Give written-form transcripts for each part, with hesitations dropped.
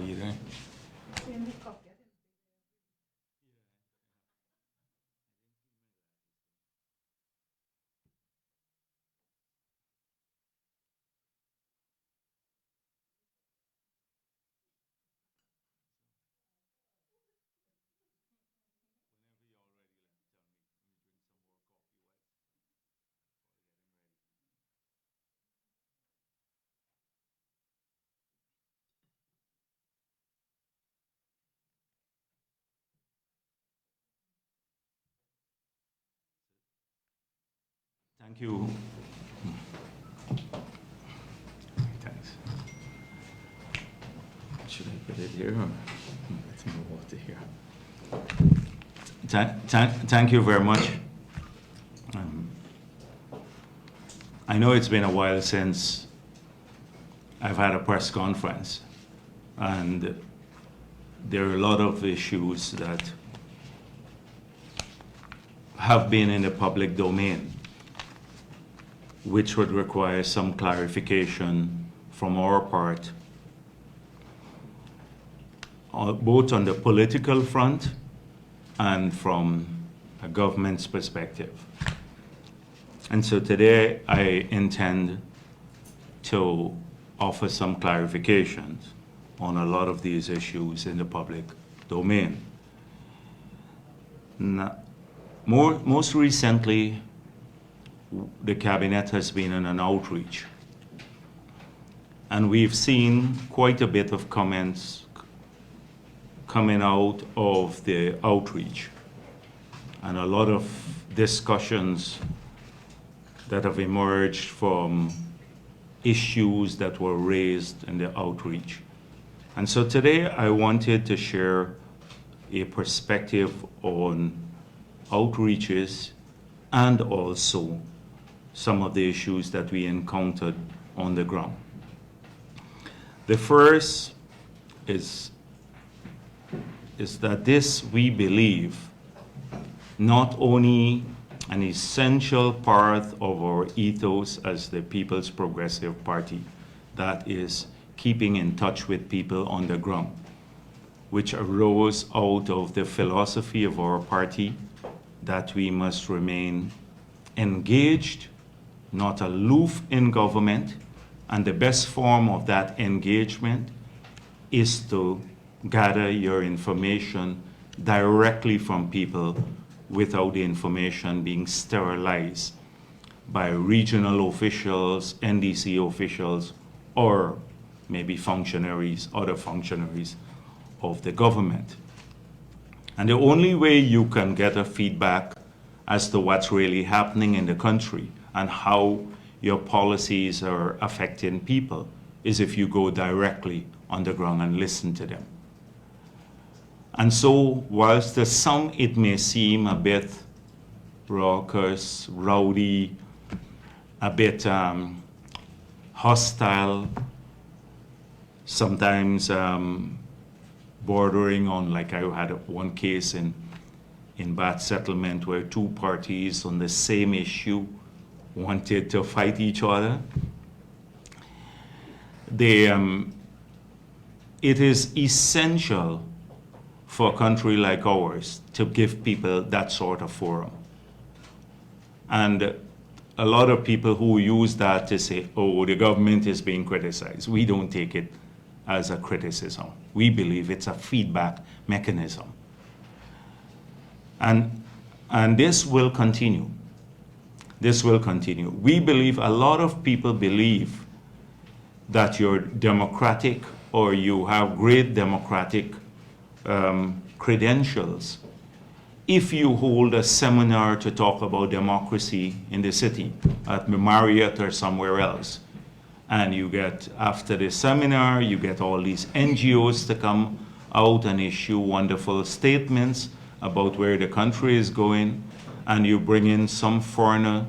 you doing? Thank you. Thanks. Should I put it here or let's move over to here? Thank you very much. I know it's been a while since I've had a press conference, and there are a lot of issues that have been in the public domain, which would require some clarification from our part, both on the political front and from a government's perspective. And so today I intend to offer some clarifications on a lot of these issues in the public domain. Now, most recently, the cabinet has been in an outreach, and we've seen quite a bit of comments coming out of the outreach and a lot of discussions that have emerged from issues that were raised in the outreach. And so today I wanted to share a perspective on outreaches and also some of the issues that we encountered on the ground. The first is that this, we believe, not only an essential part of our ethos as the People's Progressive Party, that is keeping in touch with people on the ground, which arose out of the philosophy of our party that we must remain engaged, not aloof in government, and the best form of that engagement is to gather your information directly from people without the information being sterilized by regional officials, NDC officials, or maybe functionaries, other functionaries of the government. And the only way you can get a feedback as to what's really happening in the country and how your policies are affecting people is if you go directly on the ground and listen to them. And so, whilst to some it may seem a bit raucous, rowdy, a bit hostile, sometimes bordering on, like I had one case in Bath Settlement where two parties on the same issue wanted to fight each other. It is essential for a country like ours to give people that sort of forum. And a lot of people who use that to say, oh, the government is being criticized. We don't take it as a criticism. We believe it's a feedback mechanism. And this will continue. This will continue. We believe, a lot of people believe that you're democratic or you have great democratic credentials if you hold a seminar to talk about democracy in the city at Marriott or somewhere else. And you get, after the seminar, you get all these NGOs to come out and issue wonderful statements about where the country is going, and you bring in some foreigner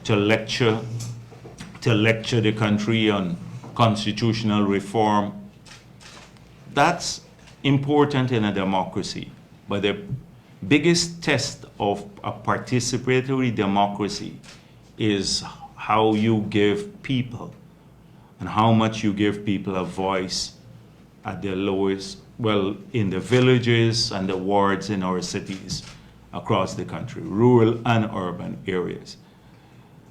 to lecture the country on constitutional reform. That's important in a democracy, but the biggest test of a participatory democracy is how you give people and how much you give people a voice at the lowest, well, in the villages and the wards in our cities across the country, rural and urban areas.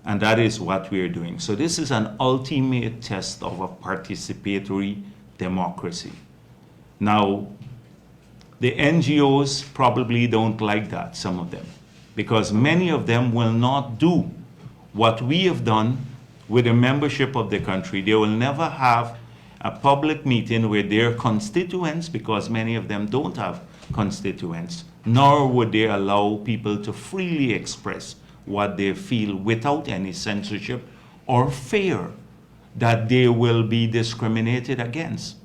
And that is what we are doing. So this is an ultimate test of a participatory democracy. Now, the NGOs probably don't like that, some of them, because many of them will not do what we have done with the membership of the country. They will never have a public meeting with their constituents, because many of them don't have constituents, nor would they allow people to freely express what they feel without any censorship or fear that they will be discriminated against.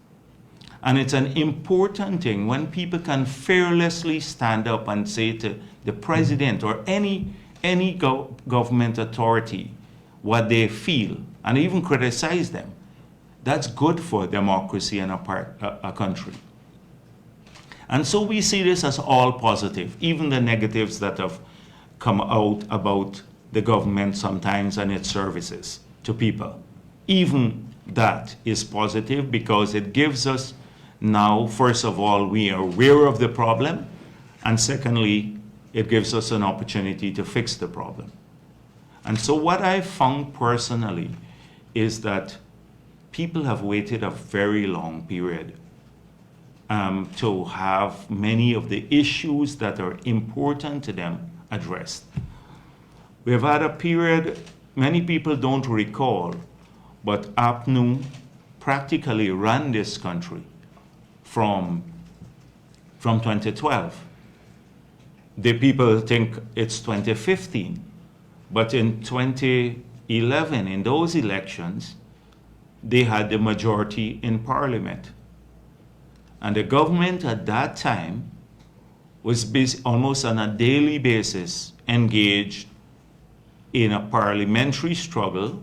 And it's an important thing when people can fearlessly stand up and say to the president or any government authority what they feel, and even criticize them. That's good for democracy and a country. And so we see this as all positive, even the negatives that have come out about the government sometimes and its services to people. Even that is positive, because it gives us now, first of all, we are aware of the problem, and secondly, it gives us an opportunity to fix the problem. And so what I found personally is that people have waited a very long period to have many of the issues that are important to them addressed. We have had a period, many people don't recall, but APNU practically ran this country from 2012. The people think it's 2015, but in 2011, in those elections, they had the majority in parliament. And the government at that time was almost on a daily basis engaged in a parliamentary struggle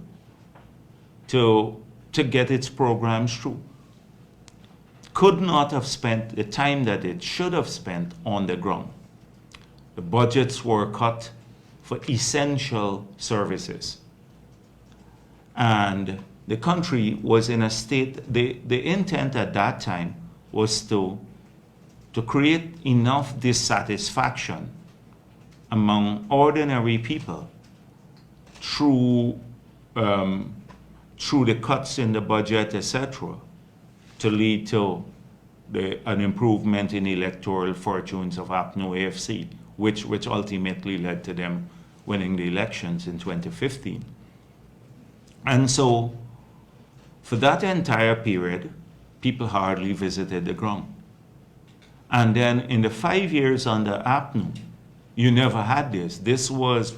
to get its programs through. Could not have spent the time that it should have spent on the ground. The budgets were cut for essential services. And the country was in a state, the intent at that time was to create enough dissatisfaction among ordinary people through the cuts in the budget, etc., to lead to an improvement in electoral fortunes of APNU AFC, which ultimately led to them winning the elections in 2015. And so, for that entire period, people hardly visited the ground. And then in the 5 years under APNU, you never had this. This was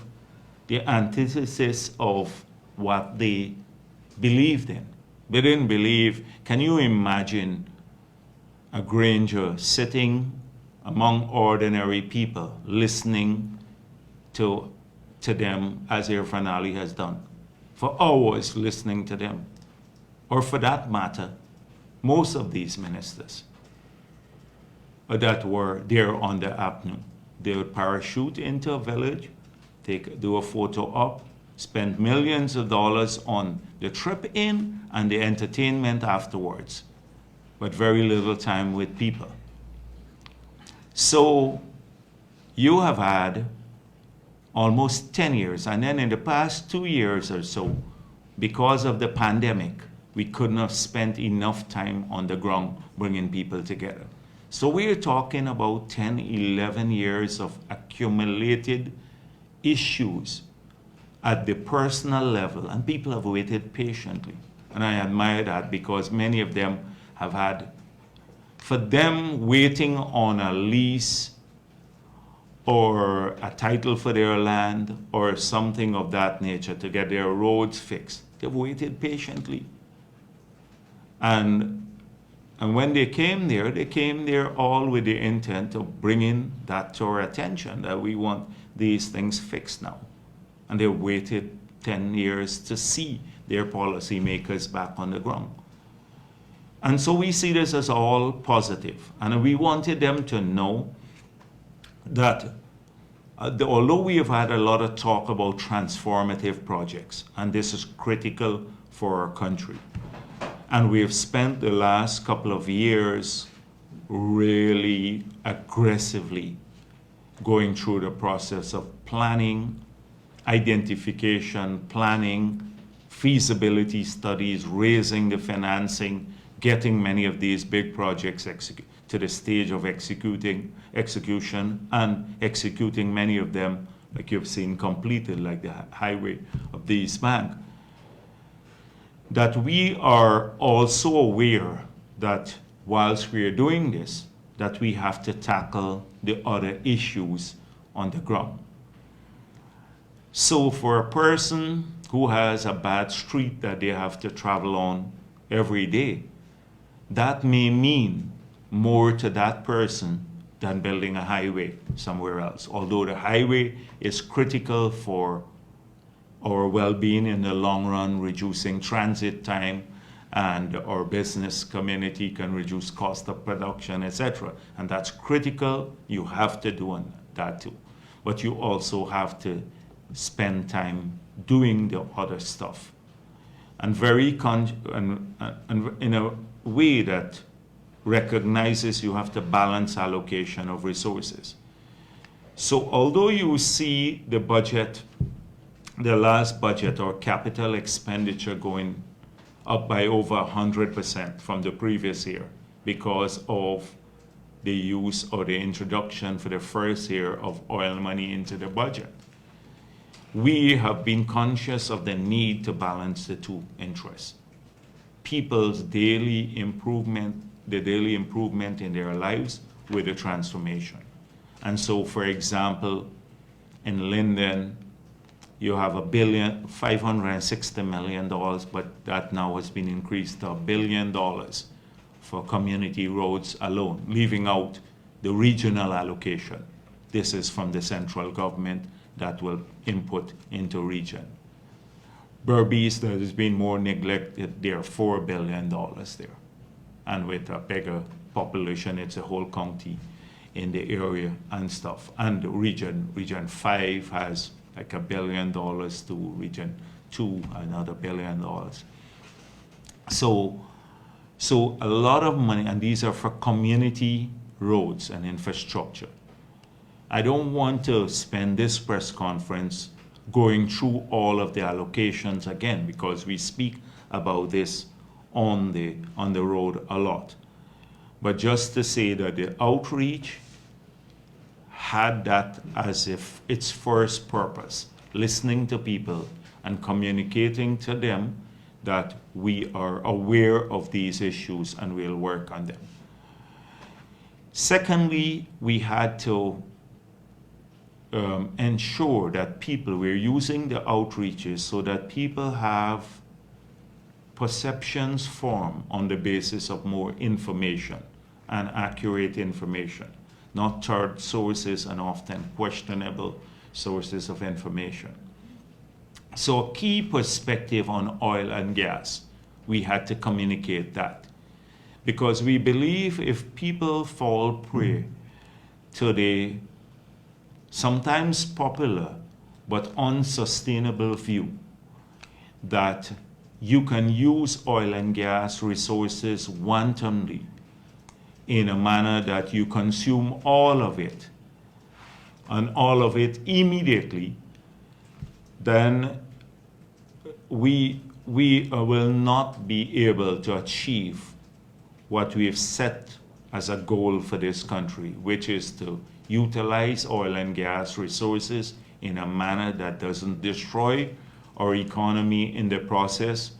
the antithesis of what they believed in. They didn't believe, can you imagine a Granger sitting among ordinary people, listening to them as Irfan Ali has done, for hours listening to them, or for that matter, most of these ministers that were there on the APNU. They would parachute into a village, do a photo op, spend millions of dollars on the trip in and the entertainment afterwards, but very little time with people. So you have had almost 10 years, and then in the past 2 years or so, because of the pandemic, we couldn't have spent enough time on the ground bringing people together. So we're talking about 10, 11 years of accumulated issues at the personal level, and people have waited patiently. And I admire that, because many of them have had, for them, waiting on a lease or a title for their land or something of that nature to get their roads fixed, they've waited patiently. And when they came there all with the intent of bringing that to our attention, that we want these things fixed now. And they waited 10 years to see their policymakers back on the ground. And so we see this as all positive. And we wanted them to know that although we have had a lot of talk about transformative projects, and this is critical for our country, And we have spent the last couple of years really aggressively going through the process of planning, identification, planning, feasibility studies, raising the financing, getting many of these big projects to the stage of execution, and executing many of them, like you've seen, completed, like the highway of the East Bank. That we are also aware that whilst we are doing this, that we have to tackle the other issues on the ground. So for a person who has a bad street that they have to travel on every day, that may mean more to that person than building a highway somewhere else. Although the highway is critical for our well-being in the long run, reducing transit time, and our business community can reduce cost of production, etc. And that's critical. You have to do that too. But you also have to spend time doing the other stuff. And and in a way that recognizes you have to balance allocation of resources. So although you see the budget, the last budget or capital expenditure going up by over 100% from the previous year because of the use or the introduction for the first year of oil money into the budget, we have been conscious of the need to balance the two interests. People's daily improvement, the daily improvement in their lives with the transformation. And so, for example, in Linden, you have $560 million, but that now has been increased to $1 billion for community roads alone, leaving out the regional allocation. This is from the central government that will input into region. Berbice, that has been more neglected, there are $4 billion there. And with a bigger population, it's a whole county in the area and stuff. And the region 5 has like $1 billion to region 2, another $1 billion. So a lot of money, and these are for community roads and infrastructure. I don't want to spend this press conference going through all of the allocations again, because we speak about this on the road a lot. But just to say that the outreach had that as if its first purpose, listening to people and communicating to them that we are aware of these issues and we'll work on them. Secondly, we had to ensure that we're using the outreaches so that people have perceptions formed on the basis of more information and accurate information, not third sources and often questionable sources of information. So a key perspective on oil and gas, we had to communicate that. Because we believe if people fall prey to the sometimes popular but unsustainable view that you can use oil and gas resources wantonly in a manner that you consume all of it and all of it immediately, then we will not be able to achieve what we have set as a goal for this country, which is to utilize oil and gas resources in a manner that doesn't destroy our economy in the process,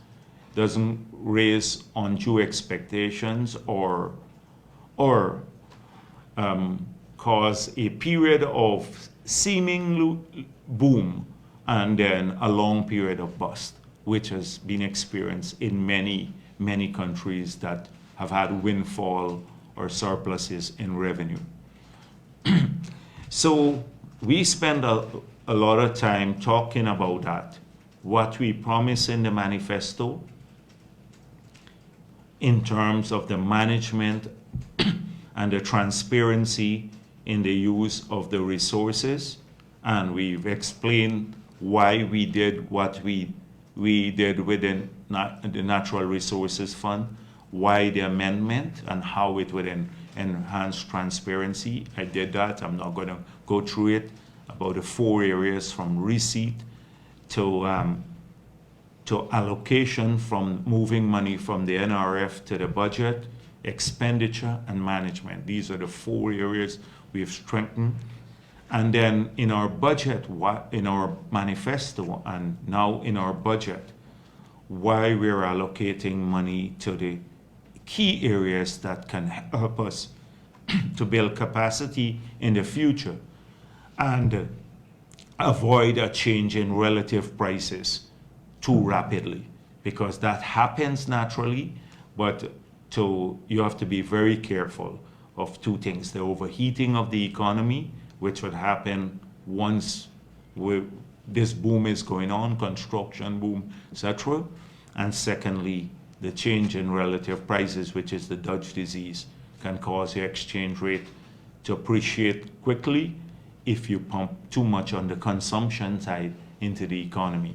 doesn't raise undue expectations or cause a period of seeming boom and then a long period of bust, which has been experienced in many, many countries that have had windfall or surpluses in revenue. So we spend a lot of time talking about that, what we promise in the manifesto in terms of the management and the transparency in the use of the resources, and we've explained why we did what we we did within the Natural Resources Fund, why the amendment and how it would enhance transparency. I did that. I'm not going to go through it, about the 4 areas from receipt to allocation, from moving money from the NRF to the budget, expenditure, and management. These are the 4 areas we've strengthened. And then in our budget, in our manifesto, and now in our budget, why we're allocating money to the key areas that can help us to build capacity in the future and avoid a change in relative prices too rapidly, because that happens naturally, but you have to be very careful of 2 things: the overheating of the economy, which would happen once this boom is going on, construction boom, etc. And secondly, the change in relative prices, which is the Dutch disease, can cause the exchange rate to appreciate quickly if you pump too much on the consumption side into the economy.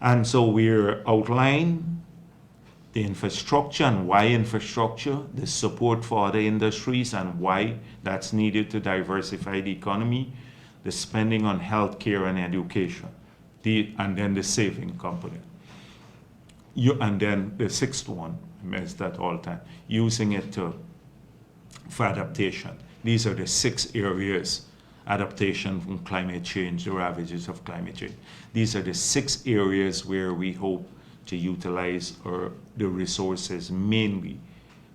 And so we're outlining the infrastructure and why infrastructure, the support for other industries and why that's needed to diversify the economy, the spending on healthcare and education, and then the saving component. And then the 6th one, I miss that all the time, using it for adaptation. These are the 6 areas: adaptation from climate change, the ravages of climate change. These are the 6 areas where we hope to utilize the resources mainly.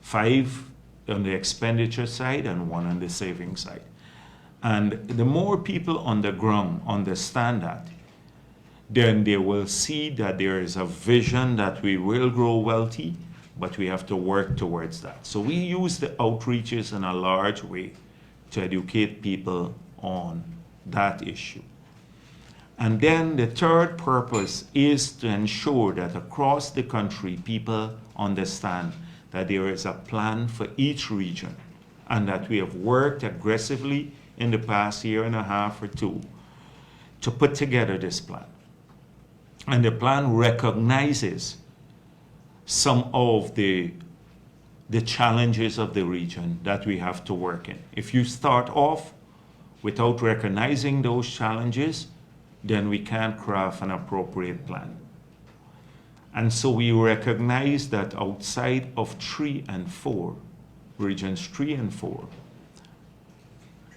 5 on the expenditure side and 1 on the saving side. And the more people on the ground understand that, then they will see that there is a vision that we will grow wealthy, but we have to work towards that. So we use the outreaches in a large way to educate people on that issue. And then the 3rd purpose is to ensure that across the country, people understand that there is a plan for each region and that we have worked aggressively in the past 1.5 or 2 to put together this plan. And the plan recognizes some of the challenges of the region that we have to work in. If you start off without recognizing those challenges, then we can't craft an appropriate plan. And so we recognize that outside of 3 and 4, regions 3 and 4,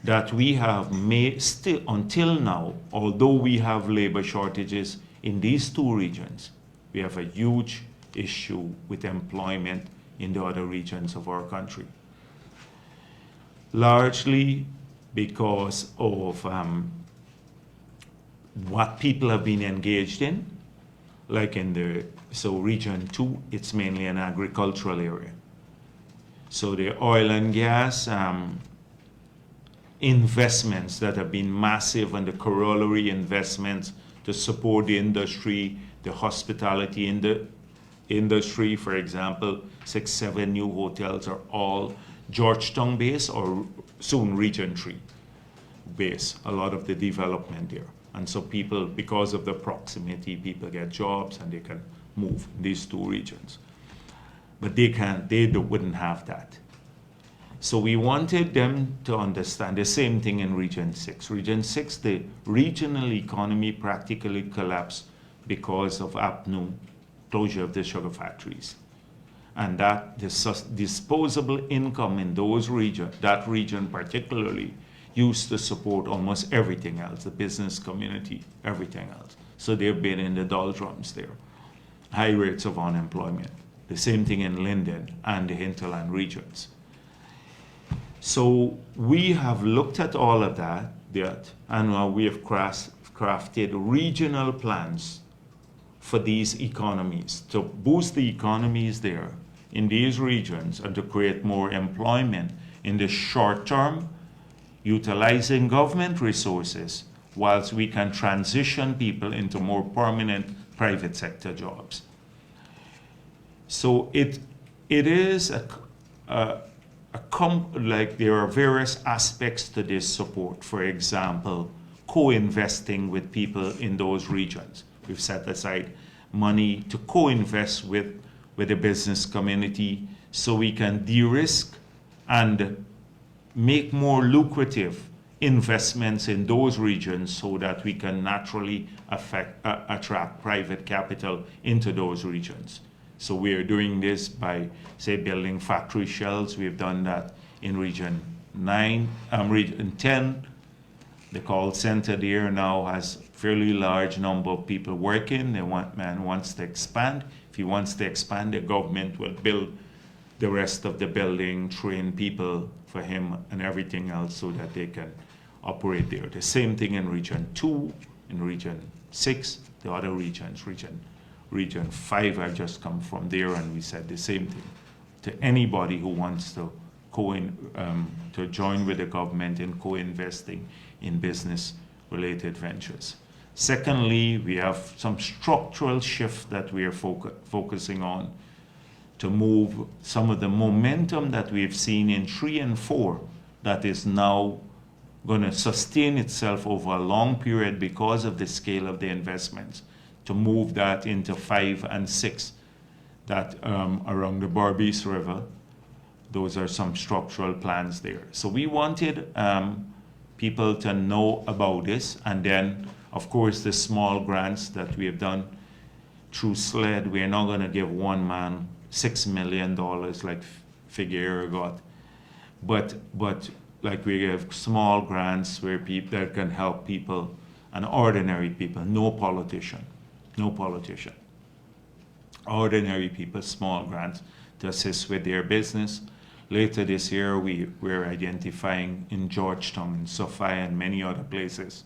that we have made still until now, although we have labor shortages in these 2 regions, we have a huge issue with employment in the other regions of our country. Largely because of what people have been engaged in, like so region 2, it's mainly an agricultural area. So the oil and gas investments that have been massive, and the corollary investments to support the industry, the hospitality industry, for example, 6, 7 new hotels are all Georgetown based or soon region 3 base, a lot of the development there. And so people, because of the proximity, people get jobs and they can move in these 2 regions. But they wouldn't have that. So we wanted them to understand the same thing in Region 6. Region 6, the regional economy practically collapsed because of APNU, closure of the sugar factories. And that the disposable income in those that region particularly, used to support almost everything else, the business community, everything else. So they've been in the doldrums there. High rates of unemployment. The same thing in Linden and the hinterland regions. So we have looked at all of that and we have crafted regional plans for these economies, to boost the economies there in these regions and to create more employment in the short term, utilizing government resources whilst we can transition people into more permanent private sector jobs. So it is like there are various aspects to this support. For example, co-investing with people in those regions. We've set aside money to co-invest with the business community so we can de-risk and make more lucrative investments in those regions so that we can naturally attract private capital into those regions. So we are doing this by, say, building factory shells. We've done that in region 10. The call center there now has fairly large number of people working. Man wants to expand. If he wants to expand, the government will build the rest of the building, train people for him and everything else so that they can operate there. The same thing in region 2, in region 6, the other regions, region 5, I just come from there, and we said the same thing to anybody who wants to to join with the government in co-investing in business-related ventures. Secondly, we have some structural shift that we are focusing on to move some of the momentum that we've seen in 3 and 4 that is now going to sustain itself over a long period because of the scale of the investments, to move that into 5 and 6 that around the Berbice River. Those are some structural plans there. So we wanted people to know about this, and then of course the small grants that we have done through SLED. We're not going to give one man $6 million like Figueroa got, but like we give small grants where people that can help people and ordinary people, no politician, ordinary people, small grants to assist with their business. Later this year, we're identifying in Georgetown, in Sophia, and many other places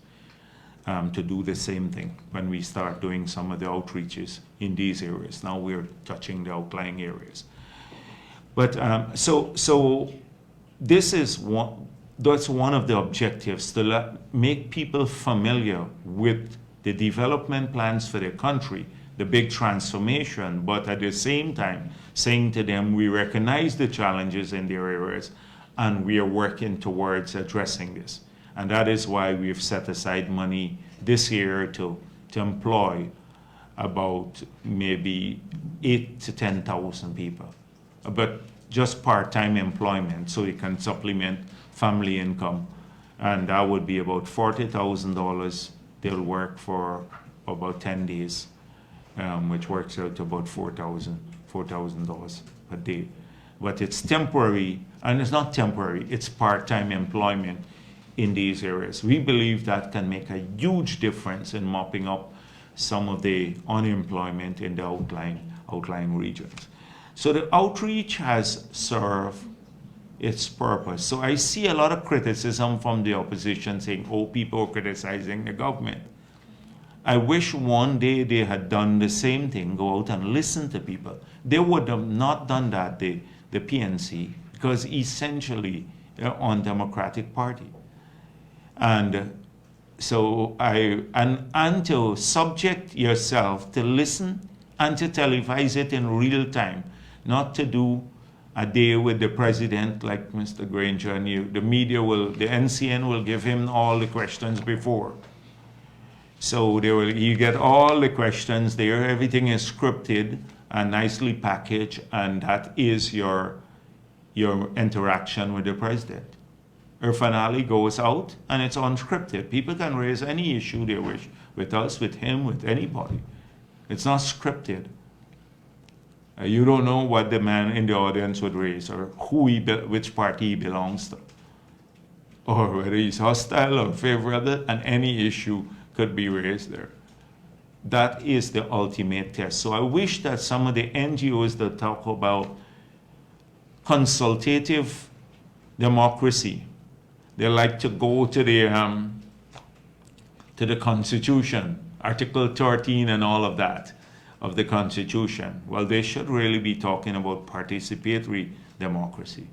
to do the same thing when we start doing some of the outreaches in these areas. Now we're touching the outlying areas. But so this is that's one of the objectives, to make people familiar with the development plans for their country, the big transformation, but at the same time saying to them, we recognize the challenges in their areas and we are working towards addressing this. And that is why we've set aside money this year to employ about maybe 8,000 to 10,000 people, but just part-time employment so you can supplement family income. And that would be about $40,000. They'll work for about 10 days, which works out to about $4,000 a day. But it's temporary, and it's not temporary, it's part-time employment in these areas. We believe that can make a huge difference in mopping up some of the unemployment in the outlying regions. So the outreach has served its purpose. So I see a lot of criticism from the opposition saying, oh, people are criticizing the government. I wish one day they had done the same thing, go out and listen to people. They would have not done that, the PNC, because essentially they're undemocratic party. And so and to subject yourself to listen and to televise it in real time, not to do a day with the president like Mr. Granger, and the media the NCN will give him all the questions before. So you get all the questions there, everything is scripted and nicely packaged, and that is your interaction with the president. Irfan Ali goes out and it's unscripted. People can raise any issue they wish with us, with him, with anybody. It's not scripted. You don't know what the man in the audience would raise, or which party he belongs to, or whether he's hostile or favorable, and any issue could be raised there. That is the ultimate test. So I wish that some of the NGOs that talk about consultative democracy, they like to go to the Constitution, Article 13 and all of that of the Constitution. Well, they should really be talking about participatory democracy,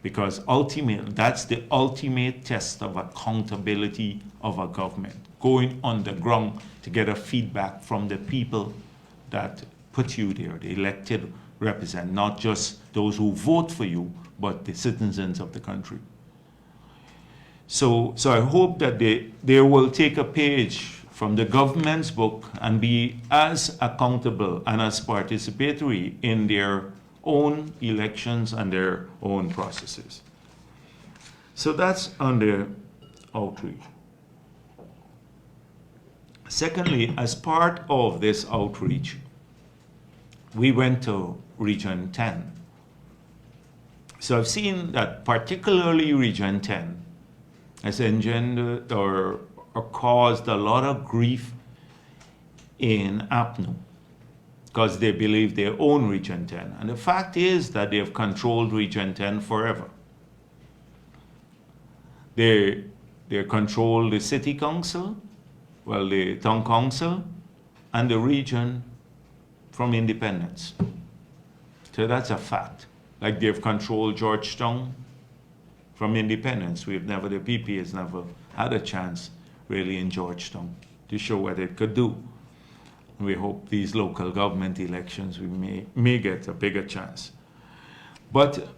because ultimately that's the ultimate test of accountability of a government, going on the ground to get a feedback from the people that put you there, the elected represent, not just those who vote for you, but the citizens of the country. So I hope that they will take a page from the government's book and be as accountable and as participatory in their own elections and their own processes. So that's on the outreach. Secondly, as part of this outreach, we went to Region 10. So I've seen that particularly Region 10 has engendered or caused a lot of grief in APNU because they believe they own Region 10. And the fact is that they have controlled Region 10 forever. They control the city council, well, the town council, and the region from independence. So that's a fact. Like they've controlled Georgetown from independence. The PP has never had a chance really in Georgetown to show what it could do. We hope these local government elections we may get a bigger chance. But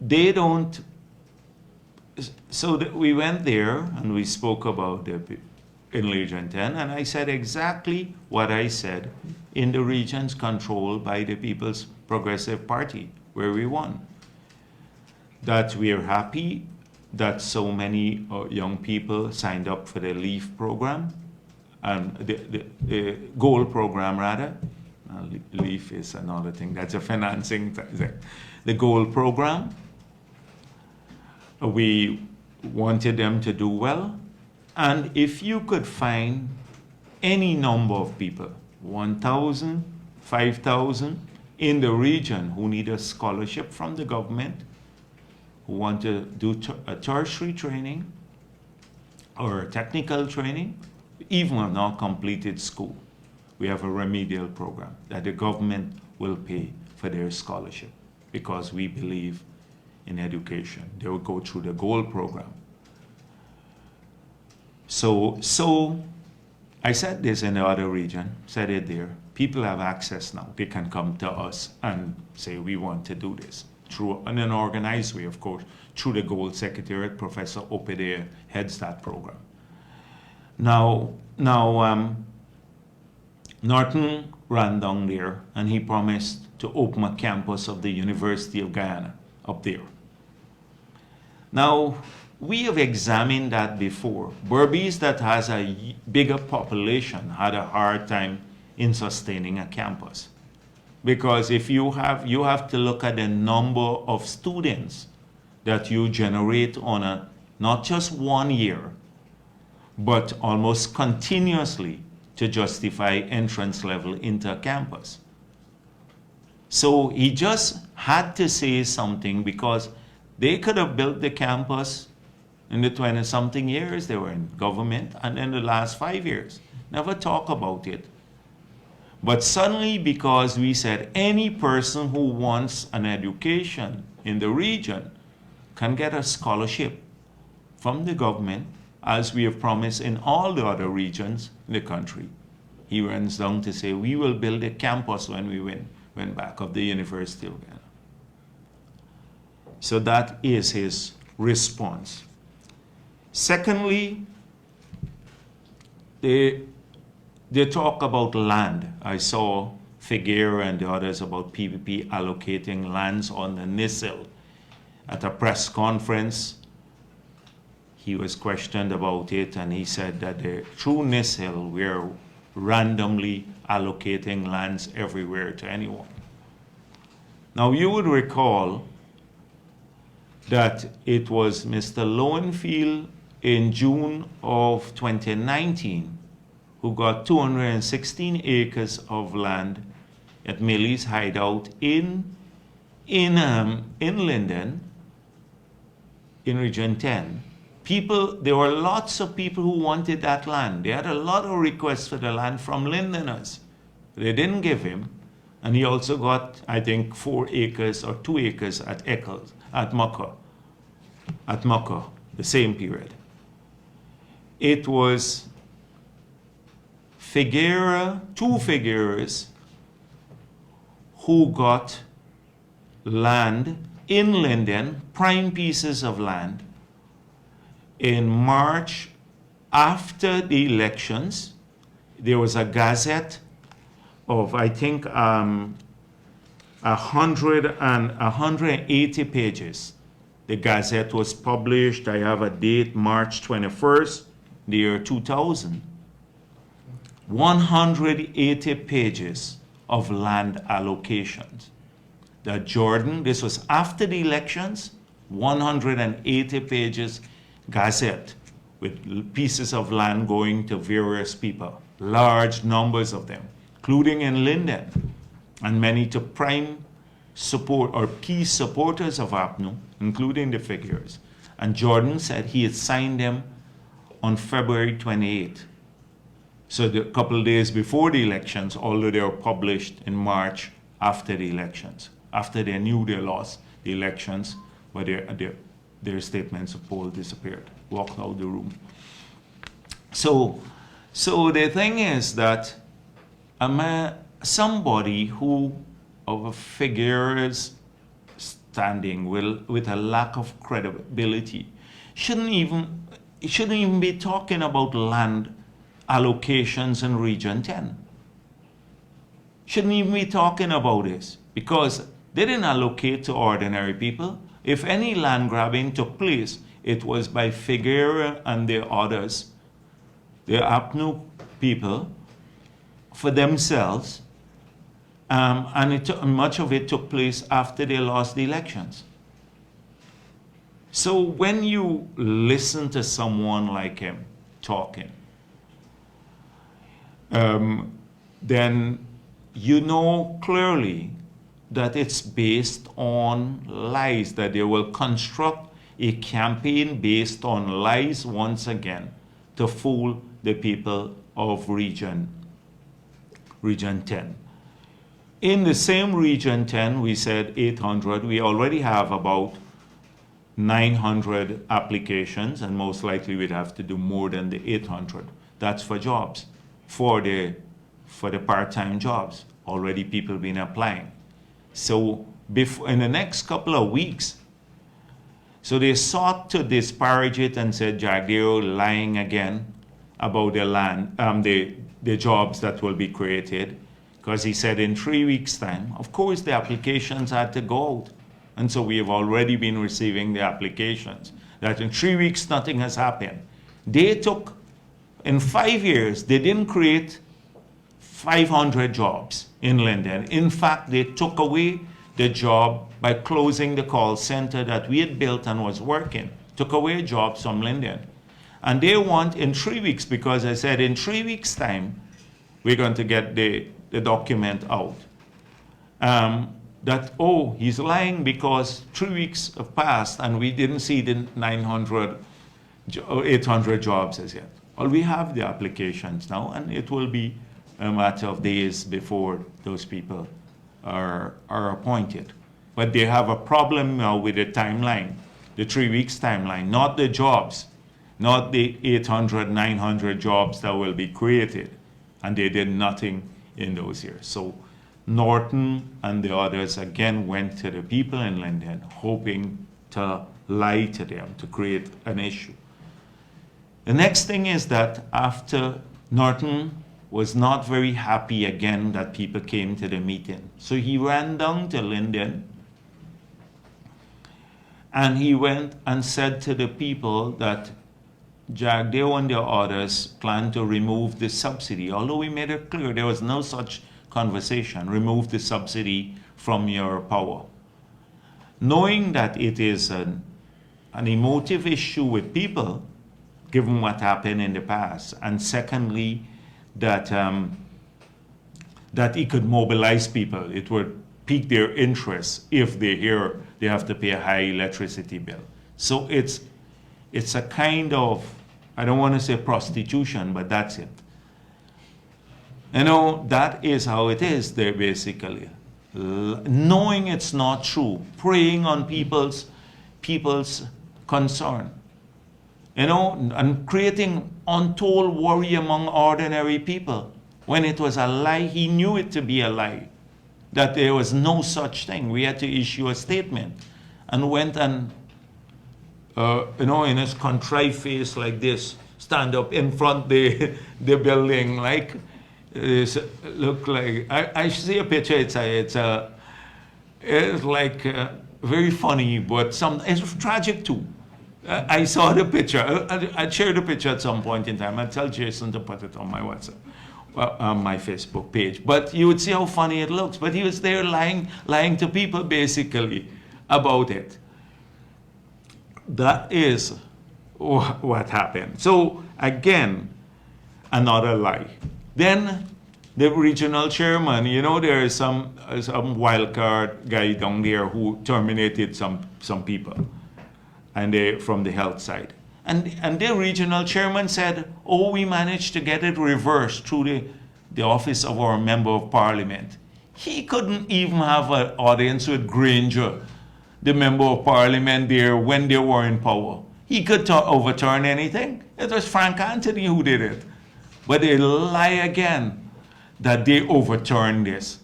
they don't. So we went there and we spoke about in Region 10, and I said exactly what I said in the regions controlled by the People's Progressive Party, where we won. That we are happy that so many young people signed up for the LEAF program, and the GOAL program rather. LEAF is another thing, that's a financing thing. The GOAL program, we wanted them to do well, and if you could find any number of people, 1,000, 5,000 in the region who need a scholarship from the government, who want to do a tertiary training or technical training, even have not completed school, we have a remedial program that the government will pay for their scholarship because we believe in education. They will go through the GOAL program. So I said this in the other region, said it there. People have access now. They can come to us and say, we want to do this. In an organized way, of course, through the GOAL Secretariat. Professor Opede heads that program. Now, Norton ran down there and he promised to open a campus of the University of Guyana up there. Now, we have examined that before. Berbice, that has a bigger population, had a hard time in sustaining a campus. Because if you have to look at the number of students that you generate on a, not just 1 year, but almost continuously to justify entrance level into a campus. So he just had to say something because they could have built the campus in the 20-something years they were in government, and then the last 5 years. Never talk about it. But suddenly, because we said any person who wants an education in the region can get a scholarship from the government, as we have promised in all the other regions in the country. He runs down to say, we will build a campus when we went back of the University of Guyana. So that is his response. Secondly, they talk about land. I saw Figueroa and the others about PPP allocating lands on the NISIL. At a press conference, he was questioned about it, and he said that through NISIL, we're randomly allocating lands everywhere to anyone. Now, you would recall that it was Mr. Lowenfield in June of 2019 who got 216 acres of land at Millie's hideout in Linden, in Region 10. There were lots of people who wanted that land. They had a lot of requests for the land from Lindeners. They didn't give him. And he also got, I think, 4 acres or 2 acres at Eccles, at Mucka, the same period. It was two Figueroas who got land in Linden, prime pieces of land, in March after the elections, there was a gazette of, I think, 180 pages. The gazette was published, I have a date, March 21st, the year 2000. 180 pages of land allocations. The Jordan, this was after the elections, 180 pages gazette with pieces of land going to various people, large numbers of them, including in Linden, and many to prime support or key supporters of APNU, including the figures. And Jordan said he had signed them on February 28th. So a couple of days before the elections, although they were published in March after the elections, after they knew they lost the elections, but their statements of poll disappeared, walked out the room. So the thing is that somebody who of a figure's standing with a lack of credibility shouldn't even be talking about land allocations in Region 10. Shouldn't even be talking about this, because they didn't allocate to ordinary people. If any land grabbing took place, it was by Figueroa and the others, the APNU people, for themselves, and much of it took place after they lost the elections. So when you listen to someone like him talking, then you know clearly that it's based on lies, that they will construct a campaign based on lies once again to fool the people of Region 10. In the same Region 10, we said 800. We already have about 900 applications, and most likely we'd have to do more than the 800. That's for jobs, for the part-time jobs. Already people been applying. So in the next couple of weeks, so they sought to disparage it and said Jagdeo lying again about the land, the jobs that will be created, because he said in 3 weeks' time, of course the applications had to go out. And so we have already been receiving the applications, that in 3 weeks nothing has happened. They took, in 5 years, they didn't create 500 jobs in Linden. In fact, they took away the job by closing the call center that we had built and was working, took away jobs from Linden. And they want in 3 weeks, because I said in 3 weeks' time, we're going to get the document out. That, oh, he's lying because 3 weeks have passed and we didn't see the 900 or 800 jobs as yet. Well, we have the applications now, and it will be a matter of days before those people are appointed. But they have a problem now with the timeline, the 3 weeks timeline, not the jobs, not the 800, 900 jobs that will be created. And they did nothing in those years. So Norton and the others again went to the people in Linden, hoping to lie to them, to create an issue. The next thing is that after Norton was not very happy again that people came to the meeting. So he ran down to Linden and he went and said to the people that Jagdeo and the others planned to remove the subsidy, although we made it clear there was no such conversation, remove the subsidy from your power. Knowing that it is an emotive issue with people, given what happened in the past, and secondly, that he could mobilize people. It would pique their interest if they hear they have to pay a high electricity bill. So it's a kind of, I don't want to say prostitution, but that's it. You know, that is how it is there basically. Knowing it's not true, preying on people's concern, you know, and creating untold worry among ordinary people. When it was a lie, he knew it to be a lie, that there was no such thing. We had to issue a statement, and went and, you know, in his contrite face like this, stand up in front the building, like, look like, I see a picture, it's like very funny, but it's tragic too. I saw the picture. I'd share the picture at some point in time. I'd tell Jason to put it on my WhatsApp, on my Facebook page. But you would see how funny it looks. But he was there lying to people basically about it. That is what happened. So again, another lie. Then the regional chairman, there is some wild card guy down there who terminated some people, and they from the health side. And the regional chairman said, oh, we managed to get it reversed through the office of our member of parliament. He couldn't even have an audience with Granger, the member of parliament there, when they were in power. He could overturn anything. It was Frank Anthony who did it. But they lie again that they overturned this,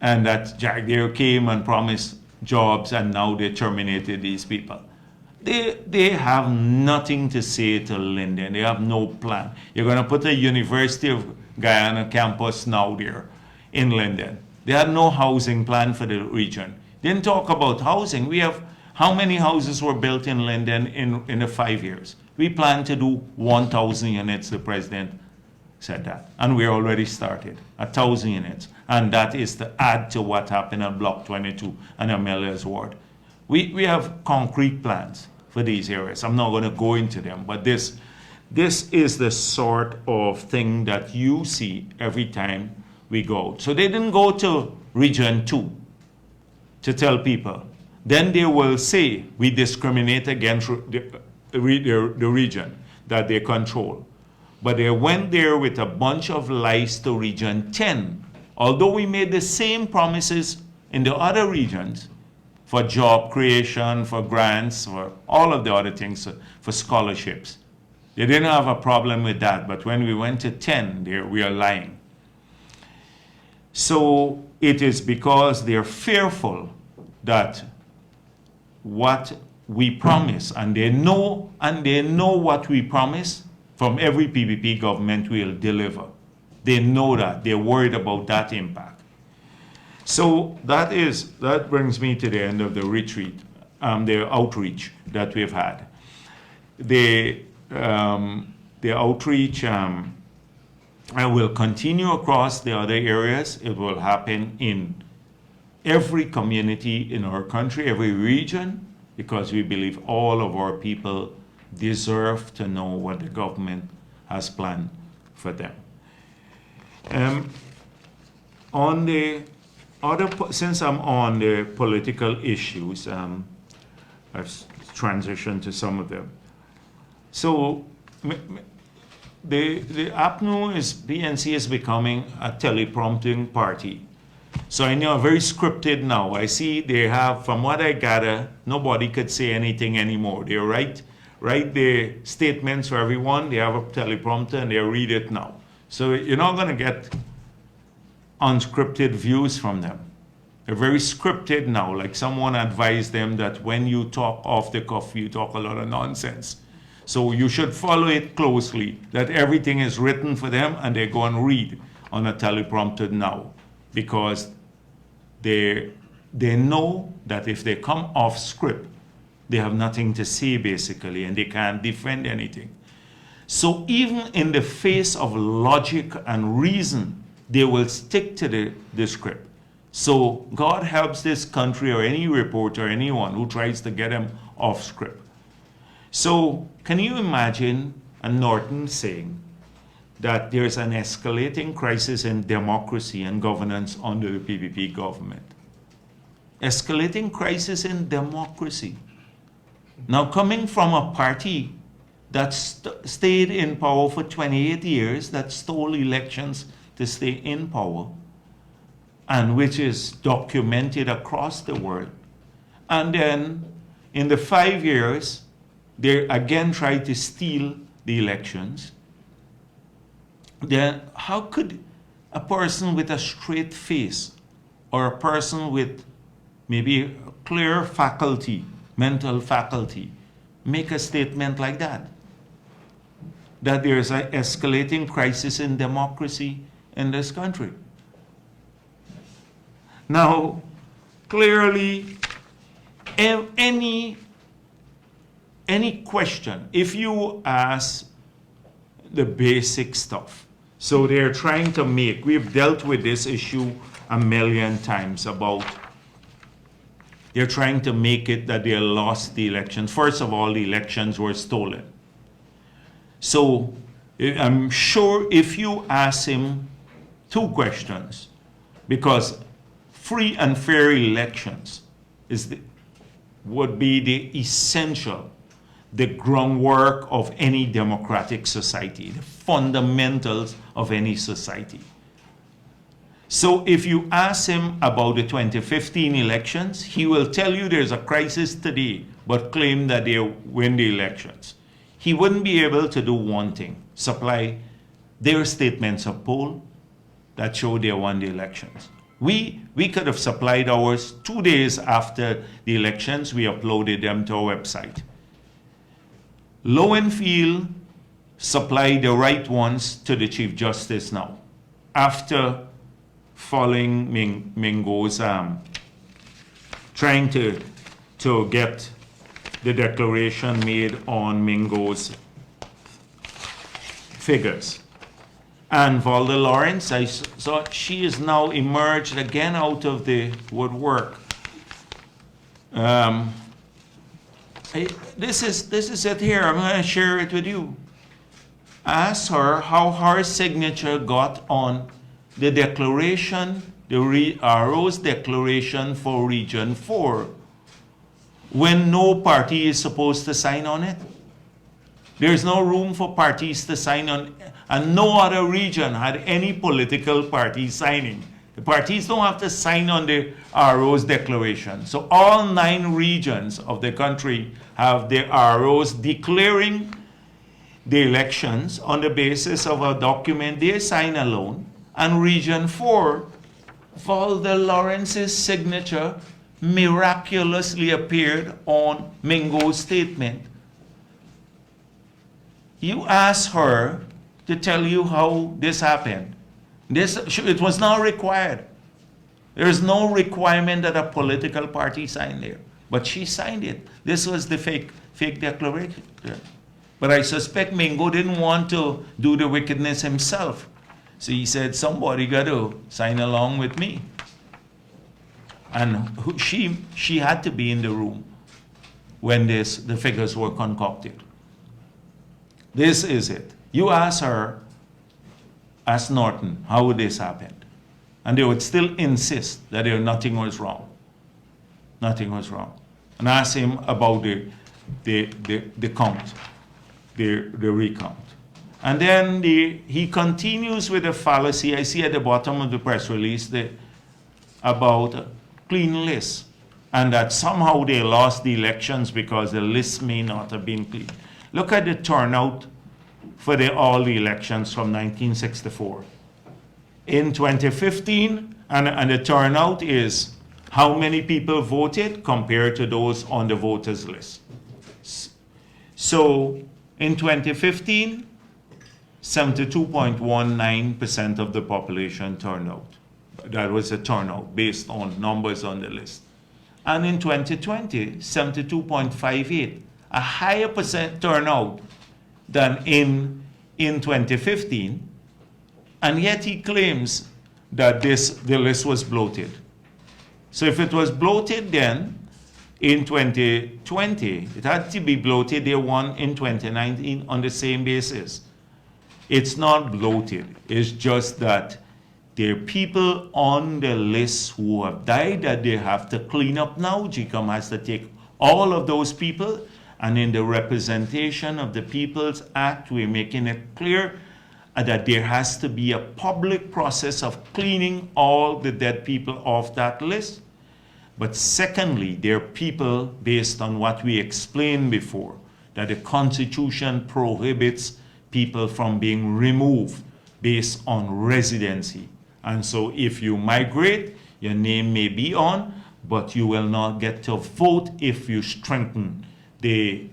and that Jagdeo came and promised jobs, and now they terminated these people. They have nothing to say to Linden. They have no plan. You're going to put a University of Guyana campus now there in Linden. They had no housing plan for the region. Didn't talk about housing. We have, how many houses were built in Linden in the 5 years? We plan to do 1,000 units, the president said that. And we already started, 1,000 units. And that is to add to what happened at Block 22 and Amelia's ward. We have concrete plans for these areas. I'm not going to go into them, but this is the sort of thing that you see every time we go out. So they didn't go to Region 2 to tell people. Then they will say we discriminate against the region that they control. But they went there with a bunch of lies to Region 10. Although we made the same promises in the other regions, for job creation, for grants, for all of the other things, for scholarships. They didn't have a problem with that, but when we went to 10, we are lying. So it is because they're fearful that what we promise, and they know what we promise from every PPP government will deliver. They know that. They're worried about that impact. So that brings me to the end of the retreat, the outreach that we've had. The outreach will continue across the other areas. It will happen in every community in our country, every region, because we believe all of our people deserve to know what the government has planned for them. On the since I'm on the political issues, I've transitioned to some of them. So the PNC is becoming a teleprompting party. So I know very scripted now. I see they have, from what I gather, nobody could say anything anymore. They write the statements for everyone. They have a teleprompter and they read it now. So you're not going to get unscripted views from them. They're very scripted now, like someone advised them that when you talk off the cuff, you talk a lot of nonsense. So you should follow it closely, that everything is written for them and they go and read on a teleprompter now, because they know that if they come off script, they have nothing to say basically, and they can't defend anything. So even in the face of logic and reason, they will stick to the script. So God helps this country or any reporter, anyone who tries to get them off script. So can you imagine a Norton saying that there's an escalating crisis in democracy and governance under the PPP government? Escalating crisis in democracy. Now, coming from a party that stayed in power for 28 years, that stole elections to stay in power, and which is documented across the world. And then in the 5 years, they again tried to steal the elections. Then how could a person with a straight face, or a person with maybe a clear faculty, mental faculty, make a statement like that? that there's an escalating crisis in democracy in this country. Now, clearly, any question, if you ask the basic stuff, so they're trying to make, we've dealt with this issue a million times about, they're trying to make it that they lost the elections. First of all, the elections were stolen. So I'm sure if you ask him two questions, because free and fair elections would be the essential, the groundwork of any democratic society, the fundamentals of any society. So if you ask him about the 2015 elections, he will tell you there's a crisis today, but claim that they win the elections. He wouldn't be able to do one thing, supply their statements of poll that show they won the elections. We could have supplied ours 2 days after the elections. We uploaded them to our website. Lowenfield supplied the right ones to the Chief Justice now, after following Mingo's trying to get the declaration made on Mingo's figures. And Valda Lawrence, I saw she is now emerged again out of the woodwork. This is it here. I'm going to share it with you. Ask her how her signature got on the declaration, the RO's declaration for Region 4, when no party is supposed to sign on it. There's no room for parties to sign on, and no other region had any political party signing. The parties don't have to sign on the RO's declaration. So all 9 regions of the country have their ROs declaring the elections on the basis of a document they sign alone. And Region 4, Valda Lawrence's signature miraculously appeared on Mingo's statement. You ask her to tell you how this happened. It was not required. There is no requirement that a political party sign there. But she signed it. This was the fake declaration. But I suspect Mingo didn't want to do the wickedness himself. So he said, somebody got to sign along with me. And she had to be in the room when the figures were concocted. This is it. You ask her, ask Norton, how this happened. And they would still insist that nothing was wrong. Nothing was wrong. And ask him about the count, the recount. And then he continues with a fallacy. I see at the bottom of the press release about a clean list, and that somehow they lost the elections because the list may not have been clean. Look at the turnout for all the elections from 1964. In 2015, and the turnout is how many people voted compared to those on the voters list. So in 2015, 72.19% of the population turned out. That was a turnout based on numbers on the list. And in 2020, 72.58, a higher percent turnout than in 2015, and yet he claims that the list was bloated. So if it was bloated then, in 2020, it had to be bloated. They won in 2019 on the same basis. It's not bloated. It's just that there are people on the list who have died that they have to clean up now. GCOM has to take all of those people, and in the representation of the People's Act, we're making it clear that there has to be a public process of cleaning all the dead people off that list. But secondly, there are people, based on what we explained before, that the Constitution prohibits people from being removed based on residency. And so if you migrate, your name may be on, but you will not get to vote if you strengthen the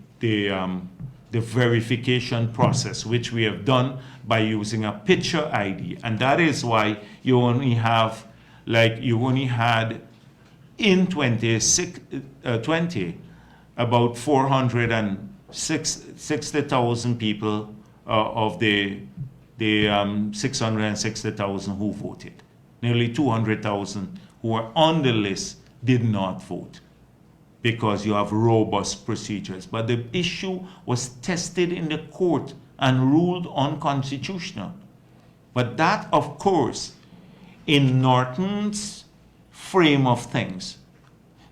the verification process, which we have done by using a picture ID. And that is why you only have, like you only had in 2020, about 460,000 people of the 660,000 who voted. Nearly 200,000 who were on the list did not vote, because you have robust procedures. But the issue was tested in the court and ruled unconstitutional. But that, of course, in Norton's frame of things,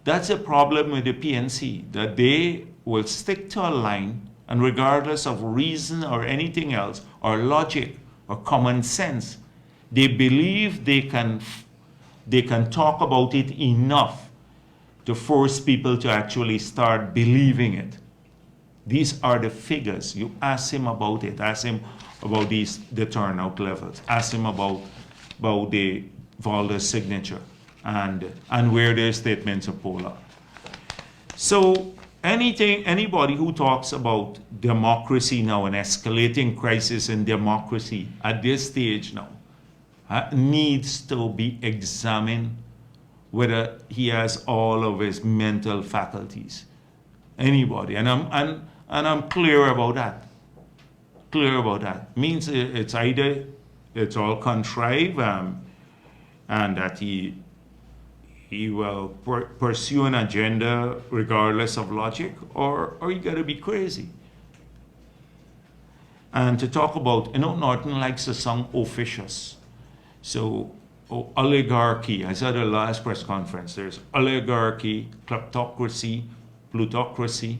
that's a problem with the PNC, that they will stick to a line, and regardless of reason or anything else, or logic or common sense, they believe they can talk about it enough to force people to actually start believing it. These are the figures. You ask him about it. Ask him about the turnout levels. Ask him about the Valder's signature and where their statements are polar. So anybody who talks about democracy now, an escalating crisis in democracy at this stage now, needs to be examined whether he has all of his mental faculties. Anybody, and I'm clear about that. Clear about that means it's either it's all contrived, and that he will pursue an agenda regardless of logic, or you got to be crazy. And to talk about, Norton likes the song "Officious," so. Oligarchy. I said the last press conference, there's oligarchy, kleptocracy, plutocracy,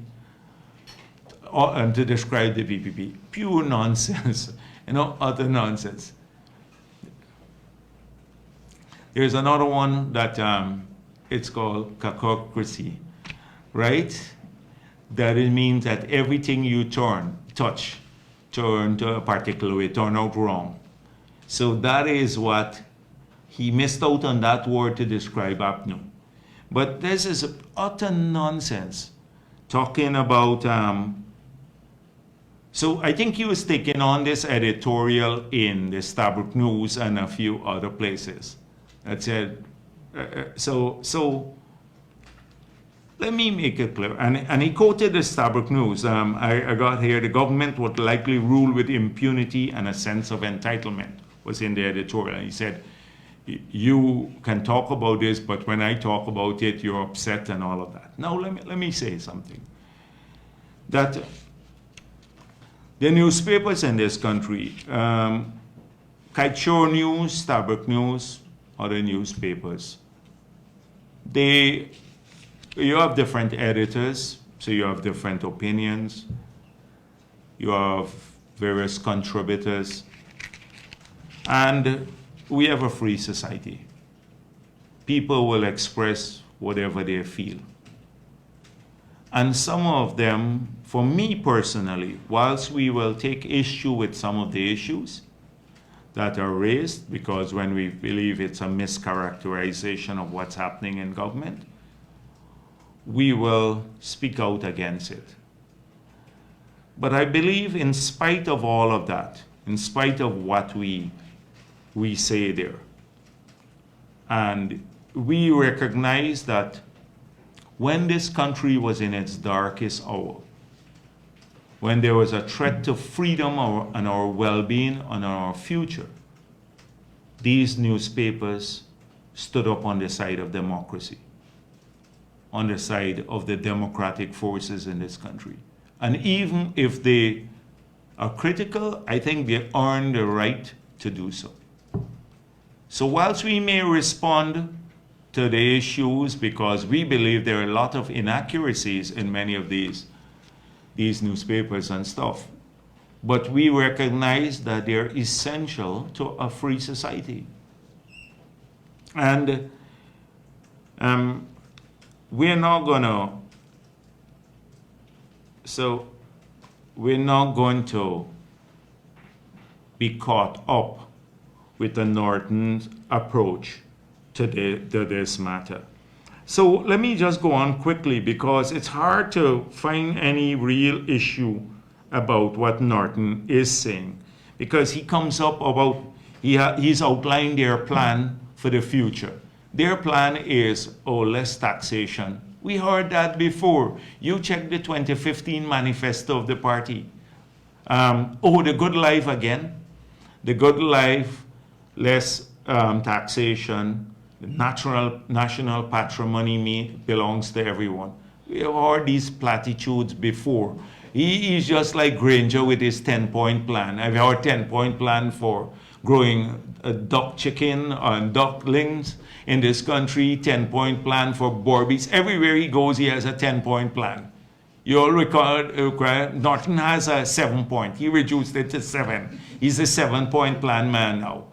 and to describe the VPP. Pure nonsense, utter nonsense. There's another one that it's called cacocracy, right? That it means that everything you turn to a particular way, turn out wrong. So that is what he missed out on, that word to describe APNU. But this is utter nonsense. Talking about, so I think he was taking on this editorial in the Stabroek News and a few other places that said, so let me make it clear. And he quoted the Stabroek News. I got here, the government would likely rule with impunity and a sense of entitlement, was in the editorial. And he said, you can talk about this, but when I talk about it, you're upset and all of that. Now, let me say something. That the newspapers in this country, Kiteshore News, Stabroek News, other newspapers, you have different editors, so you have different opinions, you have various contributors, and we have a free society. People will express whatever they feel. And some of them, for me personally, whilst we will take issue with some of the issues that are raised, because when we believe it's a mischaracterization of what's happening in government, we will speak out against it. But I believe in spite of all of that, in spite of what we say there, and we recognize that when this country was in its darkest hour, when there was a threat to freedom and our well-being and our future, these newspapers stood up on the side of democracy, on the side of the democratic forces in this country. And even if they are critical, I think they earn the right to do so. So whilst we may respond to the issues because we believe there are a lot of inaccuracies in many of these newspapers and stuff, but we recognize that they're essential to a free society. And we're not going to be caught up with the Norton approach to this matter. So let me just go on quickly, because it's hard to find any real issue about what Norton is saying, because he comes up about, he's outlined their plan for the future. Their plan is, oh, less taxation. We heard that before. You check the 2015 manifesto of the party. Oh, the good life again. The good life, less taxation, national patrimony belongs to everyone. We have heard these platitudes before. He is just like Granger with his 10-point plan. I've heard 10-point plan for growing duck chicken and ducklings in this country, 10-point plan for Borbies. Everywhere he goes, he has a 10-point plan. You'll recall, Norton has a 7-point. He reduced it to 7. He's a 7-point plan man now.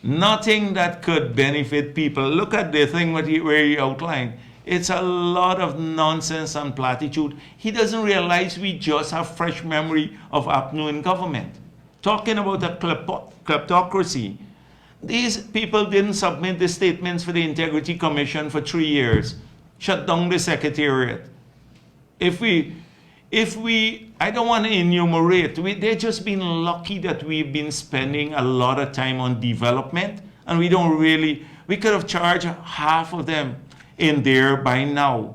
Nothing that could benefit people. Look at the thing where he outlined. It's a lot of nonsense and platitude. He doesn't realize we just have fresh memory of APNU in government. Talking about a kleptocracy. These people didn't submit the statements for the Integrity Commission for 3 years. Shut down the Secretariat. If we, I don't want to enumerate, they've just been lucky that we've been spending a lot of time on development, and we could have charged half of them in there by now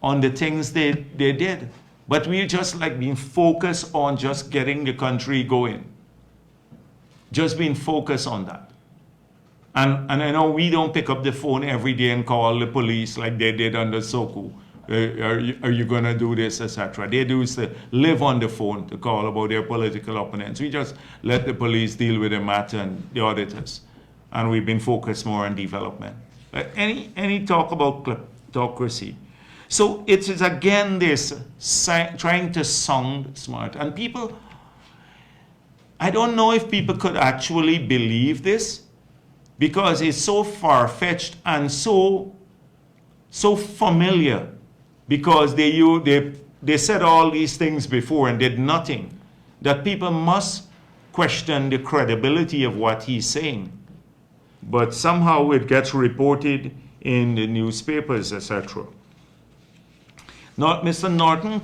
on the things they did. But we just like being focused on just getting the country going. Just being focused on that. And I know we don't pick up the phone every day and call the police like they did under Soku. Are you going to do this, etc. They do is to live on the phone to call about their political opponents. We just let the police deal with the matter and the auditors. And we've been focused more on development. Any talk about kleptocracy. So it is again this trying to sound smart. And people, I don't know if people could actually believe this because it's so far-fetched and so familiar, because they said all these things before and did nothing, that people must question the credibility of what he's saying. But somehow it gets reported in the newspapers, etc. Now, Mr. Norton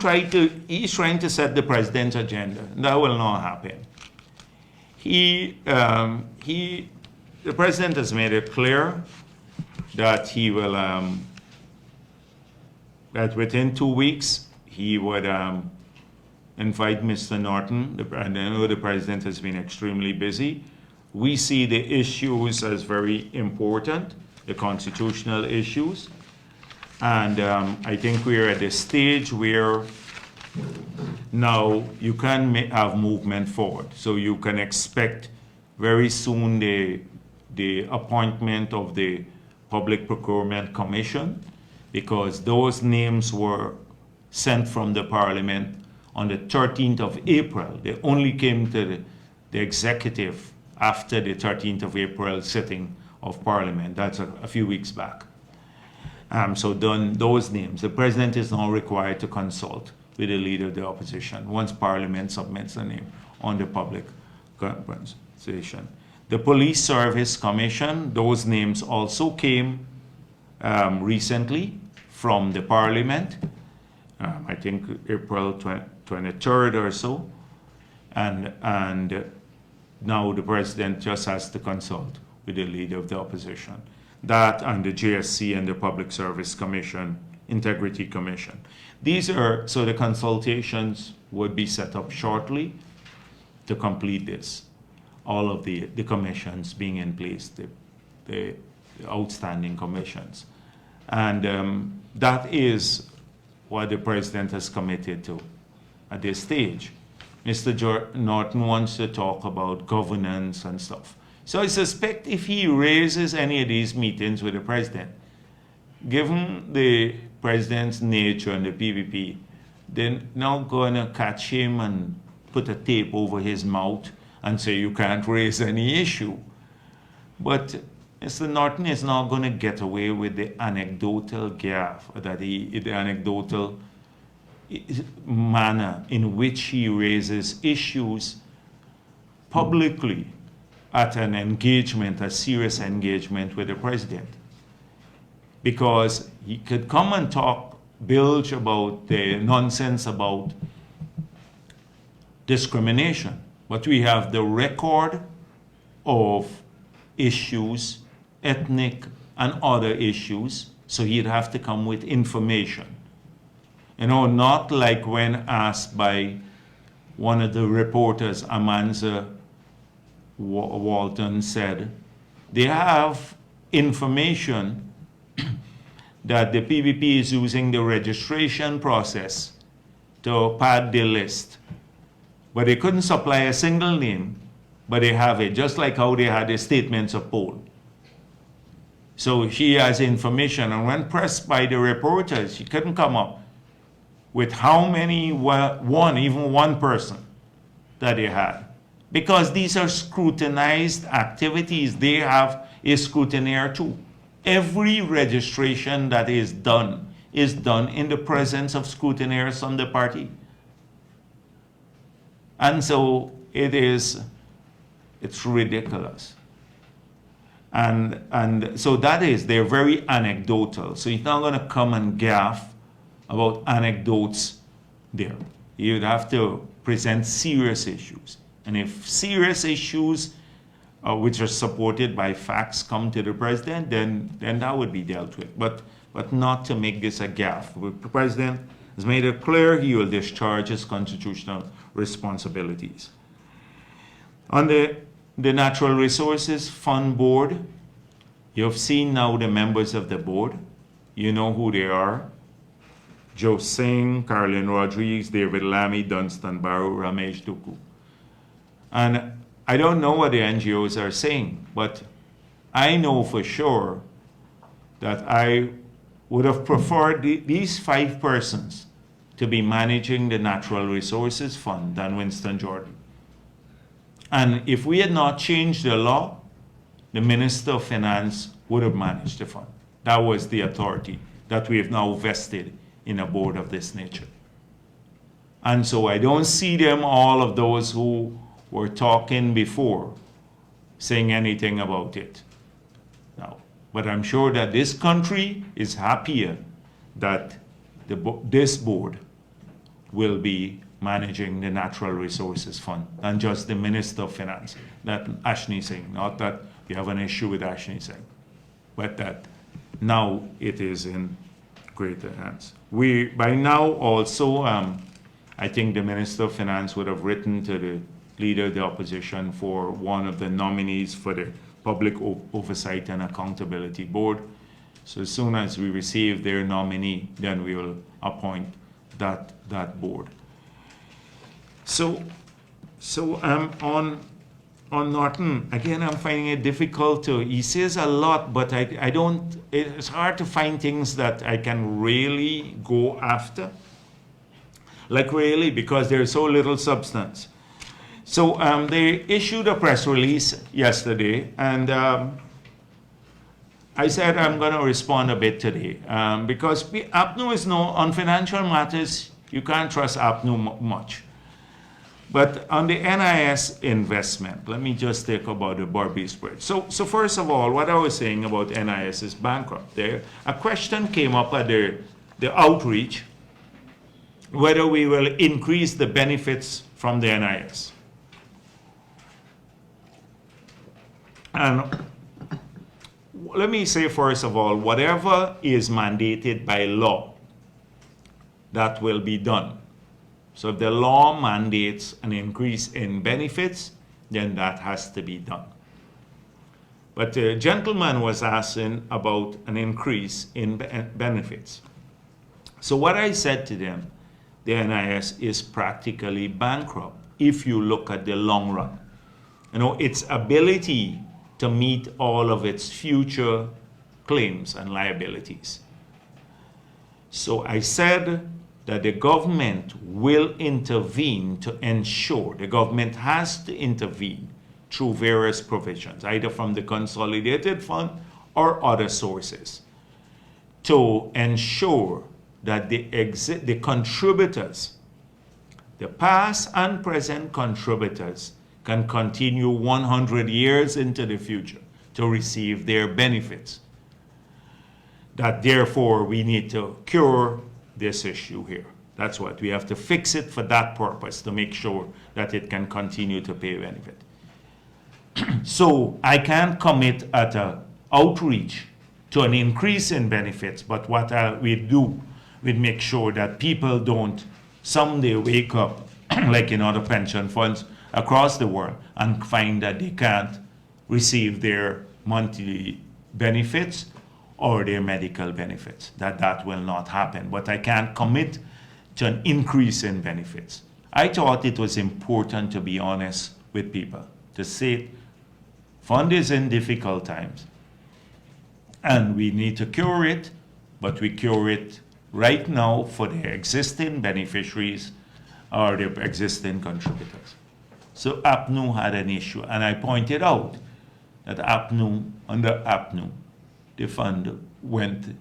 he's trying to set the president's agenda. That will not happen. The president has made it clear that he will, that within 2 weeks, he would invite Mr. Norton. I know the president has been extremely busy. We see the issues as very important, the constitutional issues. And I think we're at the stage where now you can have movement forward. So you can expect very soon the appointment of the Public Procurement Commission, because those names were sent from the Parliament on the 13th of April. They only came to the executive after the 13th of April sitting of Parliament. That's a few weeks back. So done those names. The President is now required to consult with the Leader of the Opposition once Parliament submits the name on the public consultation. The Police Service Commission, those names also came recently from the Parliament, I think April 23rd or so, and now the President just has to consult with the Leader of the Opposition. That and the JSC and the Public Service Commission, Integrity Commission. So the consultations would be set up shortly to complete this. All of the commissions being in place, the outstanding commissions. And that is what the President has committed to at this stage. Mr. Norton wants to talk about governance and stuff. So I suspect if he raises any of these meetings with the President, given the President's nature and the PVP, they're not going to catch him and put a tape over his mouth and say you can't raise any issue. But Mr. Norton is not going to get away with the anecdotal gaffe, the anecdotal manner in which he raises issues publicly at an engagement, a serious engagement with the President. Because he could come and talk, bilge about the nonsense about discrimination, but we have the record of issues, ethnic and other issues, so he'd have to come with information. You know, not like when asked by one of the reporters, Amanza Walton, said, they have information that the PVP is using the registration process to pad the list. But they couldn't supply a single name, but they have it, just like how they had the statements of poll. So she has information, and when pressed by the reporters, she couldn't come up with how many, even one person that they had. Because these are scrutinized activities, they have a scrutineer too. Every registration that is done in the presence of scrutineers from the party. And so it's ridiculous. And so they're very anecdotal. So you're not going to come and gaff about anecdotes there. You'd have to present serious issues. And if serious issues, which are supported by facts, come to the president, then that would be dealt with. But not to make this a gaffe. The president has made it clear he will discharge his constitutional responsibilities. On the Natural Resources Fund Board, you have seen now the members of the board. You know who they are. Joe Singh, Caroline Rodriguez, David Lammy, Dunstan Barrow, Ramesh Duku. And I don't know what the NGOs are saying, but I know for sure that I would have preferred these 5 persons to be managing the Natural Resources Fund than Winston Jordan. And if we had not changed the law, the Minister of Finance would have managed the fund. That was the authority that we have now vested in a board of this nature. And so I don't see them, all of those who were talking before, saying anything about it now. But I'm sure that this country is happier that this board will be managing the Natural Resources Fund than just the Minister of Finance, that Ashni Singh. Not that we have an issue with Ashni Singh, but that now it is in greater hands. We, by now also, I think the Minister of Finance would have written to the Leader of the Opposition for one of the nominees for the Public Oversight and Accountability Board. So as soon as we receive their nominee, then we will appoint that board. So on Norton, again, I'm finding it difficult to, he says a lot, but I don't, it's hard to find things that I can really go after. Like really, because there's so little substance. So they issued a press release yesterday, and I said I'm going to respond a bit today, because APNU is on financial matters, you can't trust APNU much. But on the NIS investment, let me just talk about the Barbies Bridge. So first of all, what I was saying about NIS is bankrupt. A question came up at the outreach, whether we will increase the benefits from the NIS. And let me say, first of all, whatever is mandated by law, that will be done. So if the law mandates an increase in benefits, then that has to be done. But the gentleman was asking about an increase in benefits. So what I said to them, the NIS is practically bankrupt if you look at the long run. You know, its ability to meet all of its future claims and liabilities. So I said that the government will intervene to ensure, the government has to intervene through various provisions, either from the consolidated fund or other sources, to ensure that the contributors, the past and present contributors, can continue 100 years into the future to receive their benefits. That therefore we need to cure this issue here. That's what. We have to fix it for that purpose, to make sure that it can continue to pay benefit. So I can't commit at an outreach to an increase in benefits, but what we do, we make sure that people don't someday wake up, like in other pension funds across the world, and find that they can't receive their monthly benefits or their medical benefits. That will not happen. But I can't commit to an increase in benefits. I thought it was important to be honest with people, to say, fund is in difficult times, and we need to cure it, but we cure it right now for the existing beneficiaries or the existing contributors. So APNU had an issue, and I pointed out that under APNU, the fund went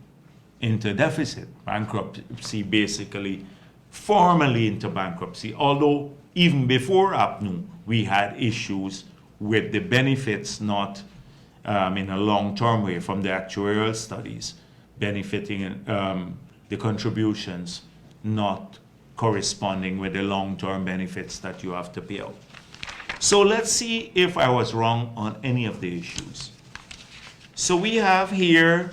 into deficit, bankruptcy, basically formally into bankruptcy, although even before APNU, we had issues with the benefits not in a long-term way from the actuarial studies, benefiting the contributions not corresponding with the long-term benefits that you have to pay out. So let's see if I was wrong on any of the issues. So we have here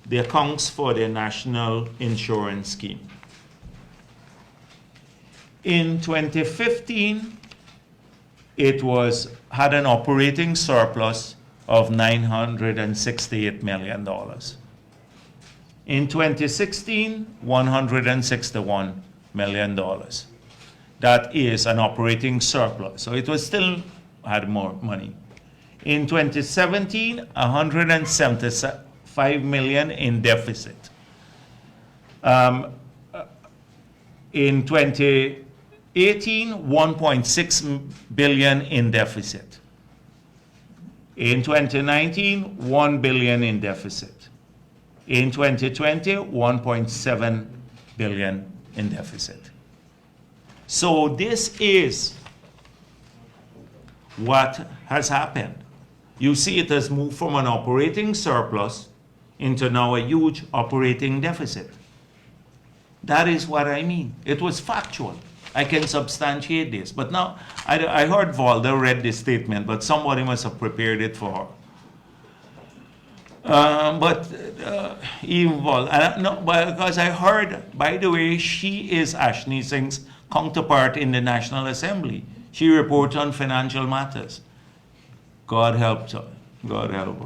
the accounts for the National Insurance Scheme. In 2015, it had an operating surplus of $968 million. In 2016, $161 million. That is an operating surplus. So it was still had more money. In 2017, $175 million in deficit. In 2018, $1.6 billion in deficit. In 2019, $1 billion in deficit. In 2020, $1.7 billion in deficit. So this is what has happened. You see, it has moved from an operating surplus into now a huge operating deficit. That is what I mean. It was factual. I can substantiate this. But now, I heard Valda read this statement, but somebody must have prepared it for her. Even Valda, no, because I heard, by the way, she is Ashley Singh's counterpart in the National Assembly. She reports on financial matters. God help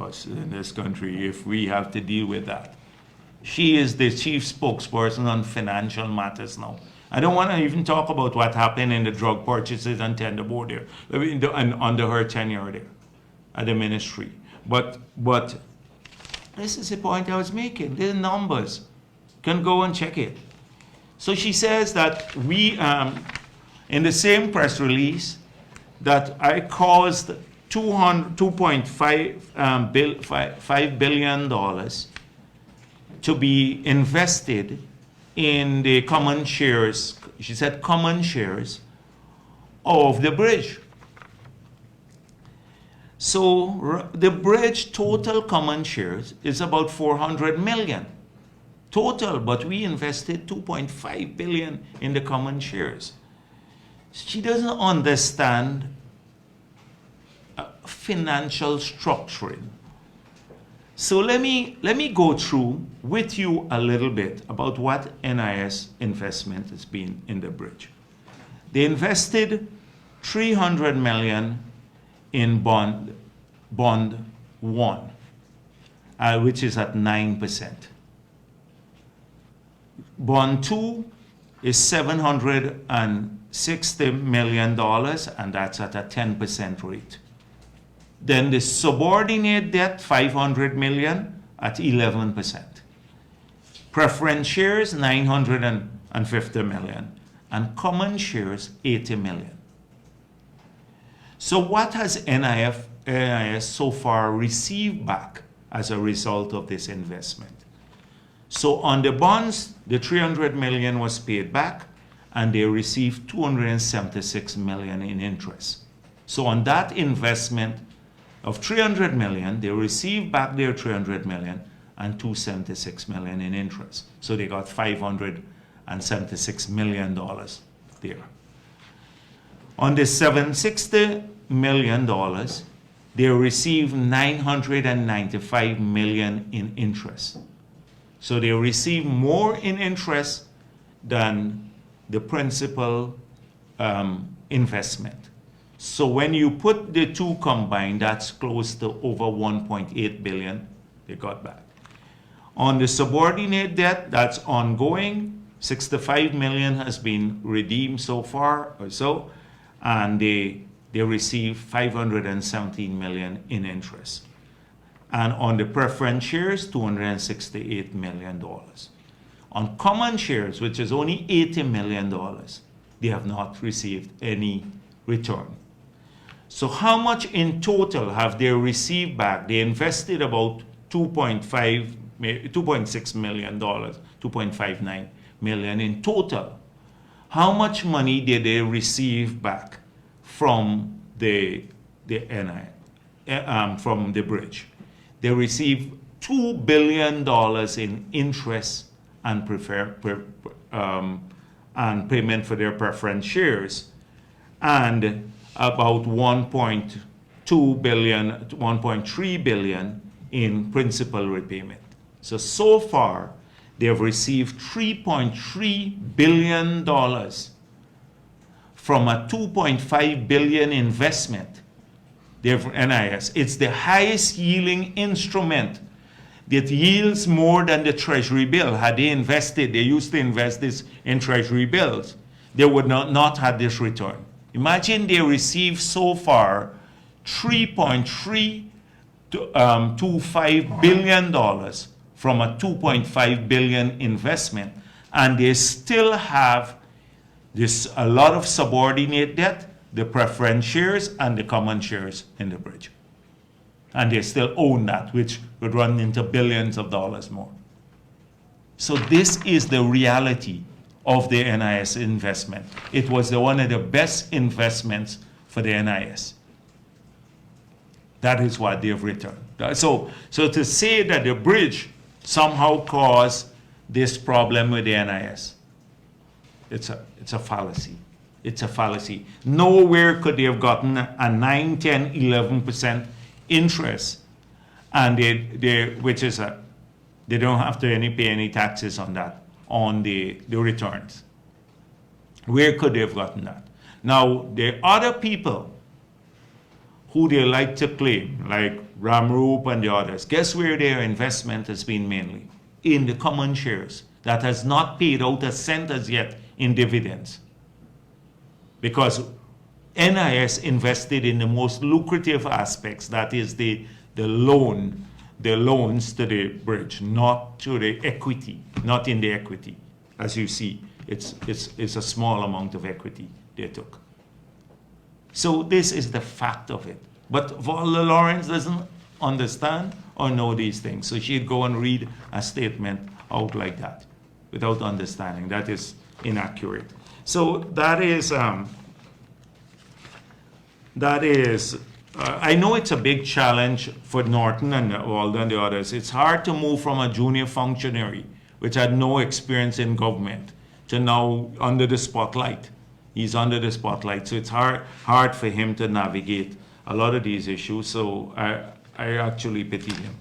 us in this country if we have to deal with that. She is the chief spokesperson on financial matters now. I don't want to even talk about what happened in the drug purchases and tender board there, and under her tenure there at the ministry. But this is the point I was making. The numbers. You can go and check it. So she says that we, in the same press release, that I caused $2.5 billion to be invested in the common shares, she said common shares of the bridge. So the bridge total common shares is about 400 million total, but we invested 2.5 billion in the common shares. She doesn't understand financial structuring. So let me go through with you a little bit about what NIS investment has been in the bridge. They invested 300 million in bond 1, which is at 9%. Bond 2 is $760 million, and that's at a 10% rate. Then the subordinate debt, 500 million at 11%. Preference shares, 950 million. And common shares, 80 million. So what has NIS so far received back as a result of this investment? So on the bonds, the 300 million was paid back, and they received 276 million in interest. So on that investment of 300 million, they received back their 300 million and 276 million in interest. So they got 500 $776 million there. On the $760 million, they received $995 million in interest. So they received more in interest than the principal investment. So when you put the two combined, that's close to over $1.8 billion they got back. On the subordinate debt, that's ongoing. $65 million has been redeemed so far or so, and they received $517 million in interest. And on the preference shares, $268 million. On common shares, which is only $80 million, they have not received any return. So how much in total have they received back? They invested about $2.6 million, $2.59 million in total. How much money did they receive back from the from the bridge? They received $2 billion in interest and payment for their preference shares, and about $1.2 billion, $1.3 billion in principal repayment. So far, they have received $3.3 billion from a $2.5 billion investment. NIS. It's the highest yielding instrument that yields more than the Treasury bill. Had they invested, they used to invest this in Treasury bills, they would not have this return. Imagine they received so far $3.325 billion from a $2.5 billion investment, and they still have a lot of subordinate debt, the preference shares and the common shares in the bridge. And they still own that, which would run into billions of dollars more. So this is the reality of the NIS investment. It was one of the best investments for the NIS. That is what they have returned. So to say that the bridge somehow caused this problem with the NIS, it's a fallacy. It's a fallacy. Nowhere could they have gotten a 9, 10, 11% interest, and they don't have to pay any taxes on that, on the returns. Where could they have gotten that? Now, there are other people who they like to claim, like Ramroop and the others. Guess where their investment has been mainly? In the common shares. That has not paid out a cent as yet in dividends. Because NIS invested in the most lucrative aspects, that is the loans to the bridge, not to the equity, not in the equity. As you see, it's a small amount of equity they took. So this is the fact of it. But Valda Lawrence doesn't understand or know these things. So she'd go and read a statement out like that without understanding. That is inaccurate. So that is, I know it's a big challenge for Norton and Waldo and the others. It's hard to move from a junior functionary, which had no experience in government, to now under the spotlight. He's under the spotlight, so it's hard for him to navigate a lot of these issues. So I actually pity him.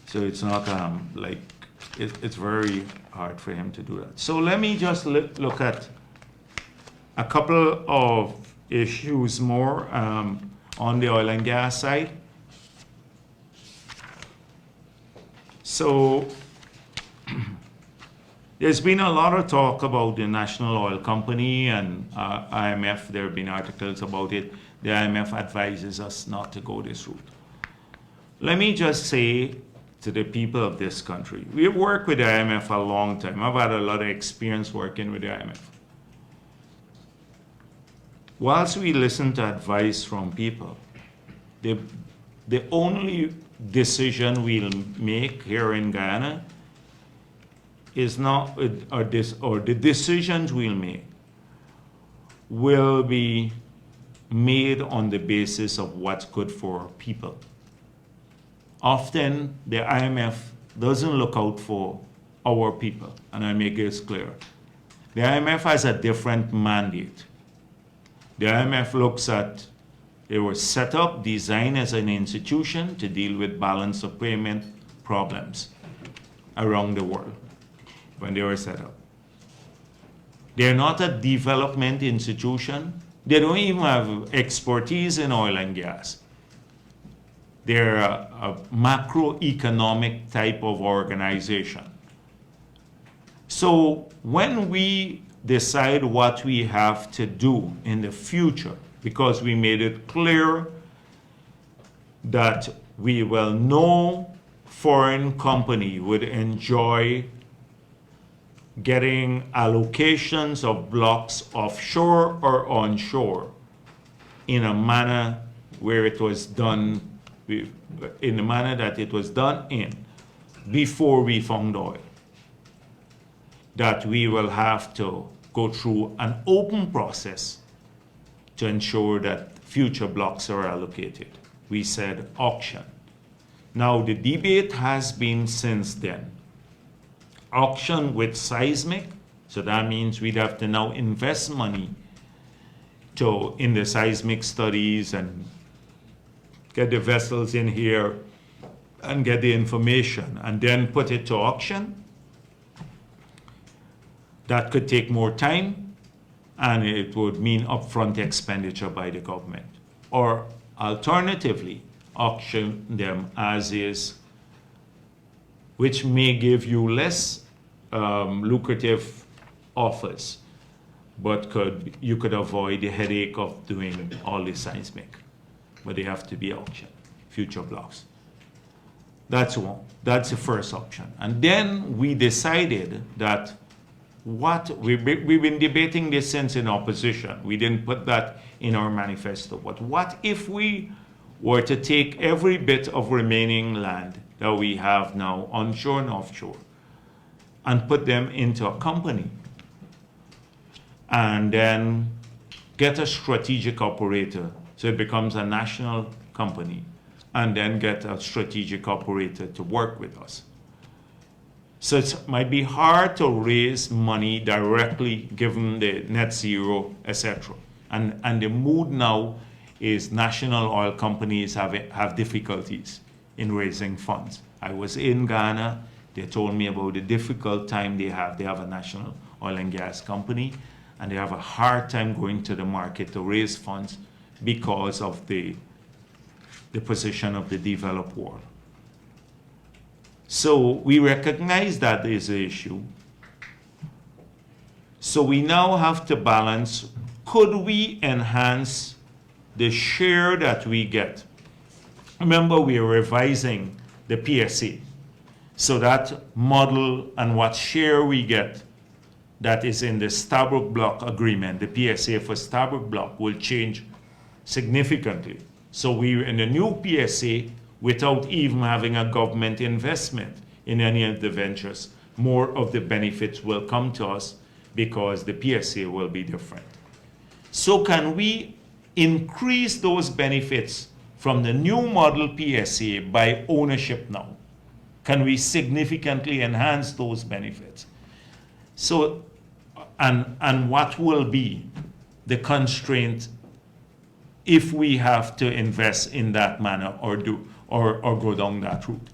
So it's not it's very hard for him to do that. So let me just look at a couple of issues more on the oil and gas side. So there's been a lot of talk about the National Oil Company and IMF. There have been articles about it. The IMF advises us not to go this route. Let me just say to the people of this country, we've worked with the IMF a long time. I've had a lot of experience working with the IMF. Whilst we listen to advice from people, the only decision we'll make here in Guyana is not, or the decisions we'll make will be made on the basis of what's good for people. Often the IMF doesn't look out for our people, and I make this clear. The IMF has a different mandate. The IMF looks at, they were set up, designed as an institution to deal with balance of payment problems around the world when they were set up. They're not a development institution. They don't even have expertise in oil and gas. They're a macroeconomic type of organization. So when we decide what we have to do in the future, because we made it clear that we will no foreign company would enjoy getting allocations of blocks offshore or onshore in a manner where it was done, in the manner that it was done in before we found oil. That we will have to go through an open process to ensure that future blocks are allocated. We said auction. Now the debate has been since then. Auction with seismic, so that means we'd have to now invest money in the seismic studies and get the vessels in here and get the information and then put it to auction. That could take more time and it would mean upfront expenditure by the government. Or alternatively, auction them as is, which may give you less lucrative offers, but you could avoid the headache of doing all the seismic, but they have to be auctioned, future blocks. That's one. That's the first option. And then we decided that we've been debating this since in opposition. We didn't put that in our manifesto. But what if we were to take every bit of remaining land that we have now onshore and offshore and put them into a company and then get a strategic operator so it becomes a national company and then get a strategic operator to work with us. So it might be hard to raise money directly given the net zero, etc. And the mood now is national oil companies have difficulties in raising funds. I was in Ghana. They told me about the difficult time they have. They have a national oil and gas company, and they have a hard time going to the market to raise funds because of the position of the developed world. So we recognize that there is an issue. So we now have to balance, could we enhance the share that we get? Remember, we are revising the PSA. So that model and what share we get that is in the Stabroek Block agreement, the PSA for Stabroek Block will change significantly. So we're in the new PSA without even having a government investment in any of the ventures. More of the benefits will come to us because the PSA will be different. So can we increase those benefits from the new model PSA by ownership now? Can we significantly enhance those benefits? So, and what will be the constraint if we have to invest in that manner or go down that route?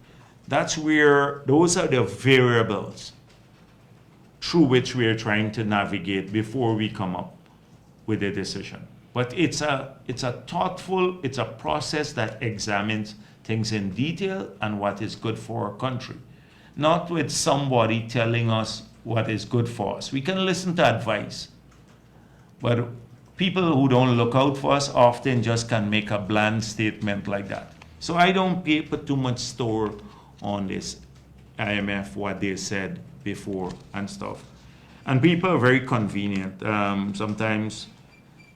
That's where, those are the variables through which we are trying to navigate before we come up with a decision. But it's a thoughtful, it's a process that examines things in detail and what is good for our country. Not with somebody telling us what is good for us. We can listen to advice, but people who don't look out for us often just can make a bland statement like that. So I don't put too much store on this IMF, what they said before and stuff. And people are very convenient. Sometimes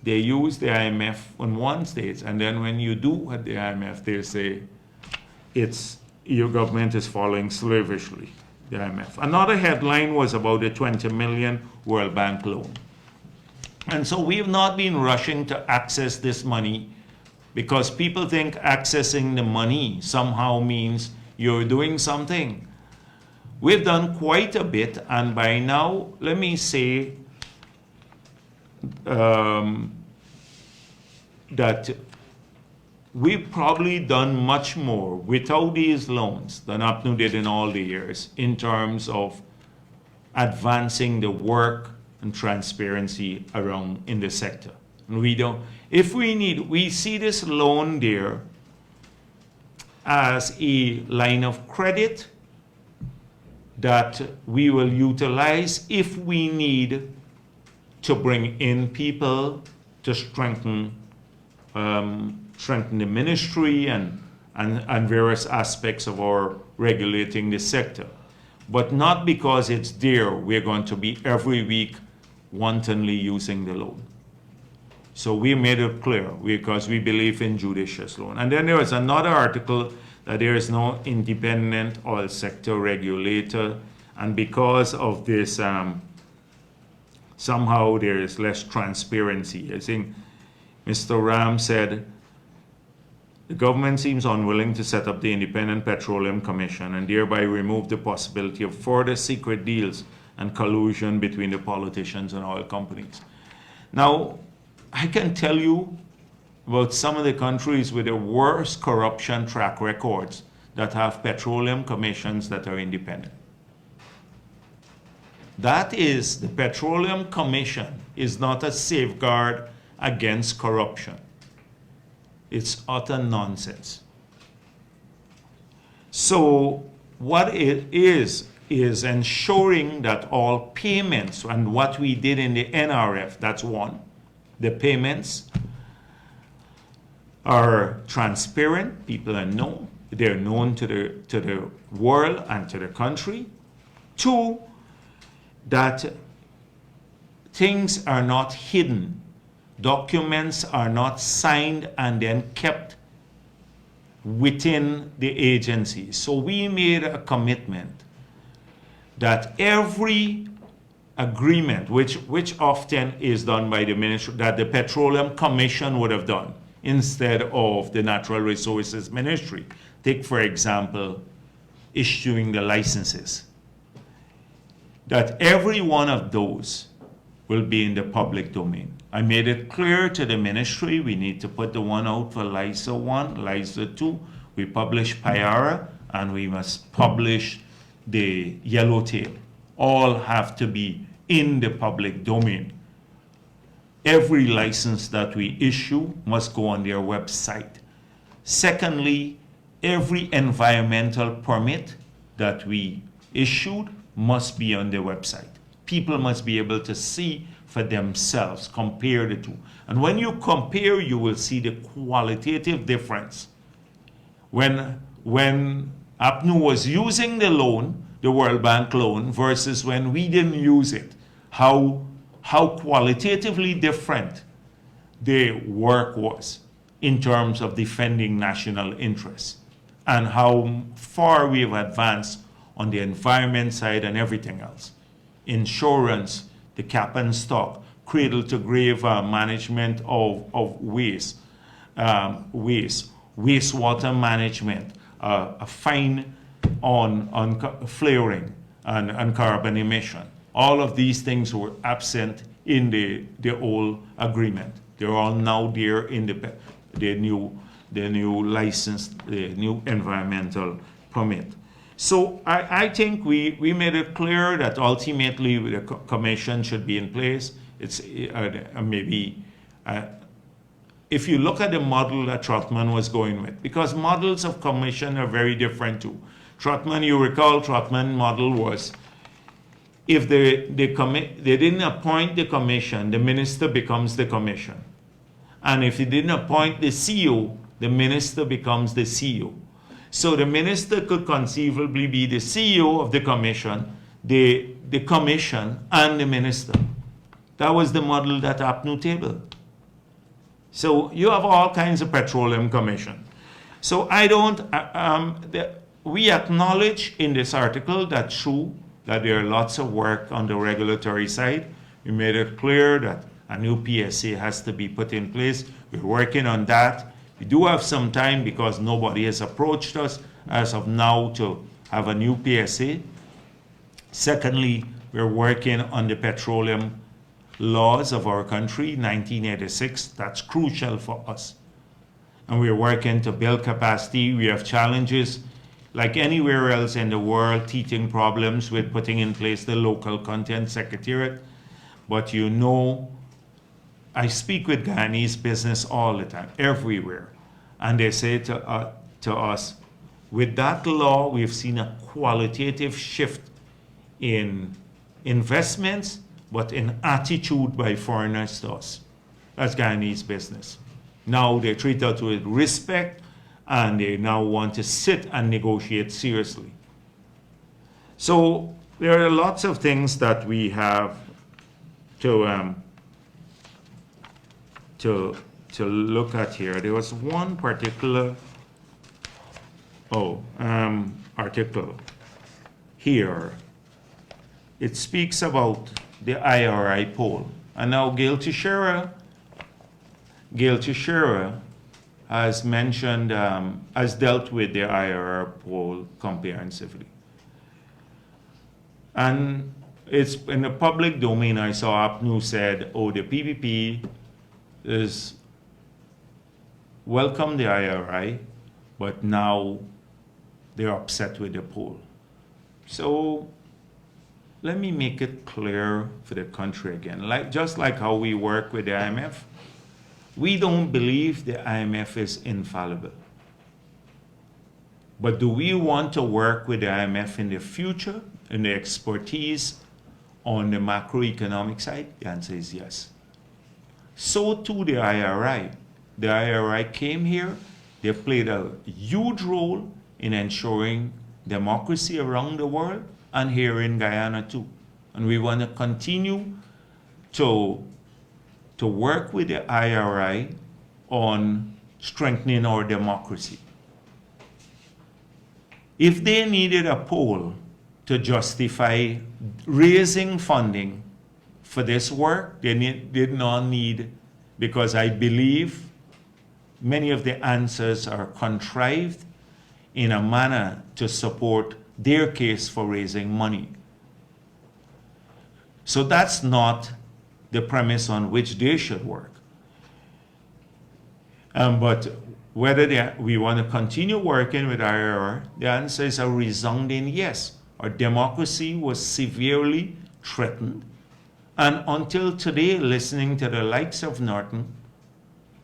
they use the IMF on one stage, and then when you do at the IMF, they say your government is following slavishly the IMF. Another headline was about the 20 million World Bank loan. And so we have not been rushing to access this money because people think accessing the money somehow means you're doing something. We've done quite a bit, and by now, let me say, that we've probably done much more without these loans than APNU did in all the years in terms of advancing the work and transparency around in the sector. And we don't, if we need, we see this loan there as a line of credit that we will utilize if we need to bring in people to strengthen the ministry and various aspects of our regulating the sector. But not because it's there, we're going to be every week wantonly using the loan. So we made it clear because we believe in judicious loan. And then there was another article that there is no independent oil sector regulator, and because of this, somehow there is less transparency. I think Mr. Ram said, the government seems unwilling to set up the Independent Petroleum Commission and thereby remove the possibility of further secret deals and collusion between the politicians and oil companies. Now, I can tell you about some of the countries with the worst corruption track records that have petroleum commissions that are independent. That is, the Petroleum Commission is not a safeguard against corruption. It's utter nonsense. So what it is ensuring that all payments, and what we did in the NRF, that's one, the payments are transparent, people are known, they're known to the world and to the country. Two, that things are not hidden. Documents are not signed and then kept within the agency. So we made a commitment that every agreement, which often is done by the ministry, that the Petroleum Commission would have done instead of the Natural Resources Ministry. Take, for example, issuing the licenses. That every one of those will be in the public domain. I made it clear to the ministry we need to put the one out for LISA 1, LISA 2. We publish PIARA, and we must publish the Yellowtail. All have to be in the public domain. Every license that we issue must go on their website. Secondly, every environmental permit that we issued must be on their website. People must be able to see for themselves, compare the two. And when you compare, you will see the qualitative difference. When APNU was using the loan, the World Bank loan, versus when we didn't use it, how qualitatively different the work was in terms of defending national interests, and how far we have advanced on the environment side and everything else. Insurance, the cap and stock, cradle to grave management of waste, wastewater management, a fine on flaring and carbon emission. All of these things were absent in the old agreement. They're all now there in the new license, the new environmental permit. So I think we made it clear that ultimately the commission should be in place. It's maybe if you look at the model that Trotman was going with, because models of commission are very different too. Trotman, you recall, Trotman model was if they didn't appoint the commission, the minister becomes the commission, and if they didn't appoint the CEO, the minister becomes the CEO. So the minister could conceivably be the CEO of the commission, the commission, and the minister. That was the model that APNU tabled. So you have all kinds of petroleum commission. So I don't, we acknowledge in this article that true, that there are lots of work on the regulatory side. We made it clear that a new PSA has to be put in place. We're working on that. We do have some time because nobody has approached us as of now to have a new PSA. Secondly, we're working on the petroleum laws of our country, 1986. That's crucial for us. And we're working to build capacity. We have challenges like anywhere else in the world, teething problems with putting in place the local content secretariat. But you know, I speak with Guyanese business all the time, everywhere. And they say to us, with that law, we've seen a qualitative shift in investments, but in attitude by foreigners to us. That's Guyanese business. Now they treat us with respect, and they now want to sit and negotiate seriously. So there are lots of things that we have to look at here. There was one particular article here. It speaks about the IRI poll. And now Gail Teixeira has mentioned, has dealt with the IRR poll comprehensively. And it's in the public domain. I saw APNU said, oh, the PPP is welcome the IRI, but now they're upset with the poll. So let me make it clear for the country again. Just like how we work with the IMF, we don't believe the IMF is infallible. But do we want to work with the IMF in the future, in the expertise on the macroeconomic side? The answer is yes. So too the IRI. The IRI came here. They played a huge role in ensuring democracy around the world and here in Guyana too. And we want to continue to work with the IRI on strengthening our democracy. If they needed a poll to justify raising funding for this work, they did not need, because I believe many of the answers are contrived in a manner to support their case for raising money. So that's not the premise on which they should work. But whether we want to continue working with IRR, the answer is a resounding yes. Our democracy was severely threatened. And until today, listening to the likes of Norton,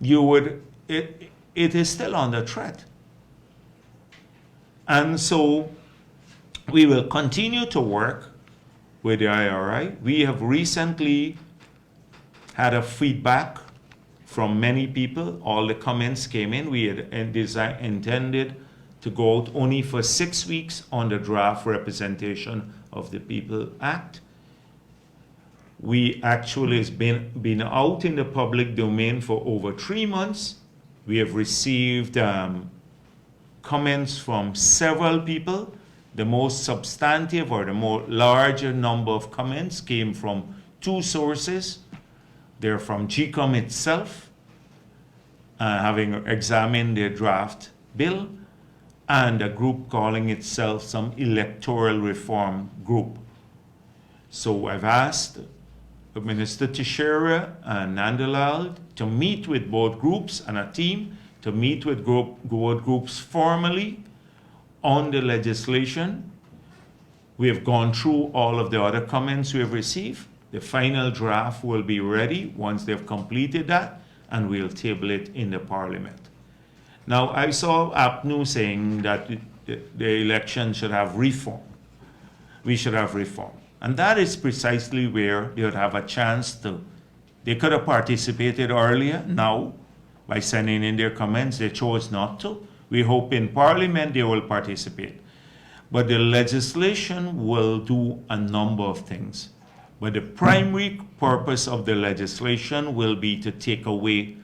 it is still under threat. And so we will continue to work with the IRI. We have recently had a feedback from many people. All the comments came in. We had intended to go out only for 6 weeks on the draft representation of the People Act. We actually has been out in the public domain for over 3 months. We have received comments from several people. The most substantive or the more larger number of comments came from 2 sources. They're from GCOM itself, having examined their draft bill, and a group calling itself some electoral reform group. So I've asked Minister Teixeira and Nandalal to meet with both groups and a team to meet with both groups formally on the legislation. We have gone through all of the other comments we have received. The final draft will be ready once they've completed that, and we'll table it in the Parliament. Now, I saw APNU saying that the election should have reform. We should have reform. And that is precisely where they would have a chance to. They could have participated earlier. Now, by sending in their comments, they chose not to. We hope in Parliament they will participate. But the legislation will do a number of things. But the primary purpose of the legislation will be to take away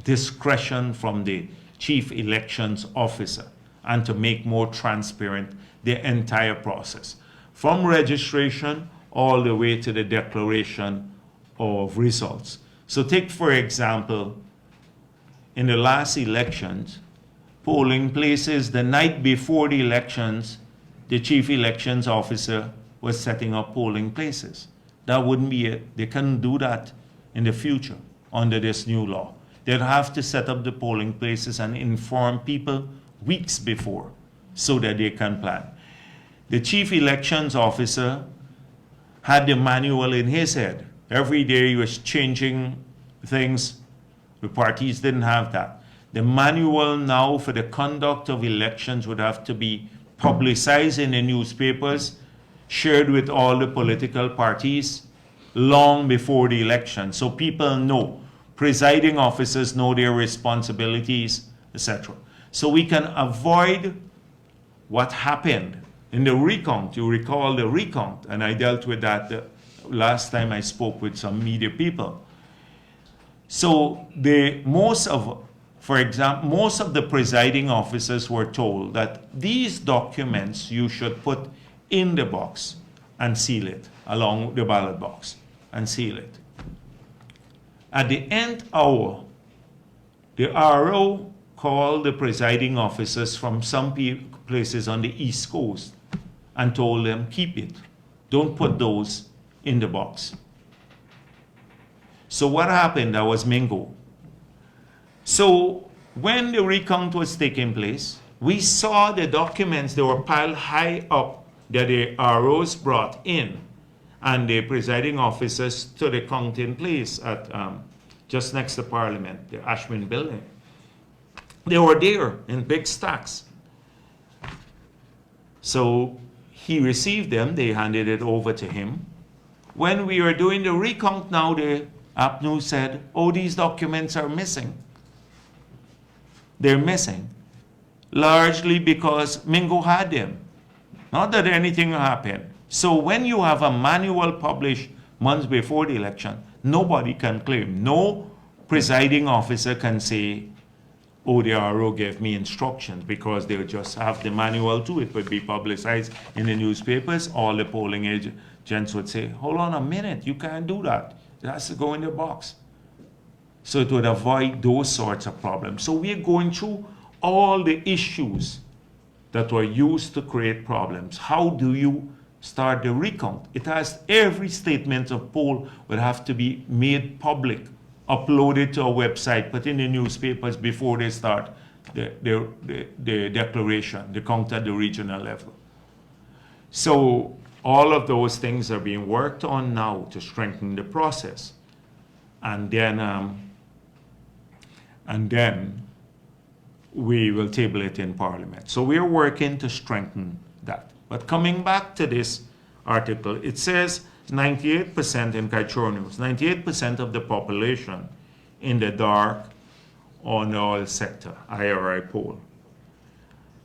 discretion from the Chief Elections Officer and to make more transparent the entire process, from registration all the way to the declaration of results. So take, for example, in the last elections, polling places the night before the elections, the Chief Elections Officer was setting up polling places. That wouldn't be it. They couldn't do that in the future under this new law. They'd have to set up the polling places and inform people weeks before so that they can plan. The chief elections officer had the manual in his head. Every day he was changing things. The parties didn't have that. The manual now for the conduct of elections would have to be publicized in the newspapers, shared with all the political parties long before the election, so people know, presiding officers know their responsibilities, etc. So we can avoid what happened in the recount. You recall the recount, and I dealt with that the last time I spoke with some media people. So for example, most of the presiding officers were told that these documents you should put in the box and seal it along the ballot box and seal it. At the end hour, the RO called the presiding officers from some places on the East Coast and told them, keep it. Don't put those in the box. So what happened? That was Mingo. So when the recount was taking place, we saw the documents, they were piled high up that the ROs brought in, and the presiding officers to the counting place at just next to Parliament, the Ashwin building. They were there in big stacks. So he received them, they handed it over to him. When we were doing the recount now, the APNU said, oh, these documents are missing. They're missing, largely because Mingo had them. Not that anything happened. So when you have a manual published months before the election, nobody can claim. No presiding officer can say, oh, the RO gave me instructions, because they just have the manual too. It would be publicized in the newspapers. All the polling agents would say, hold on a minute, you can't do that. It has to go in the box. So it would avoid those sorts of problems. So we're going through all the issues that were used to create problems. How do you start the recount? It has every statement of poll would have to be made public, uploaded to a website, put in the newspapers before they start the declaration, the count at the regional level. So all of those things are being worked on now to strengthen the process. And then we will table it in Parliament. So we're working to strengthen that. But coming back to this article, it says 98% in Kaichor News, 98% of the population in the dark on oil sector, IRI poll.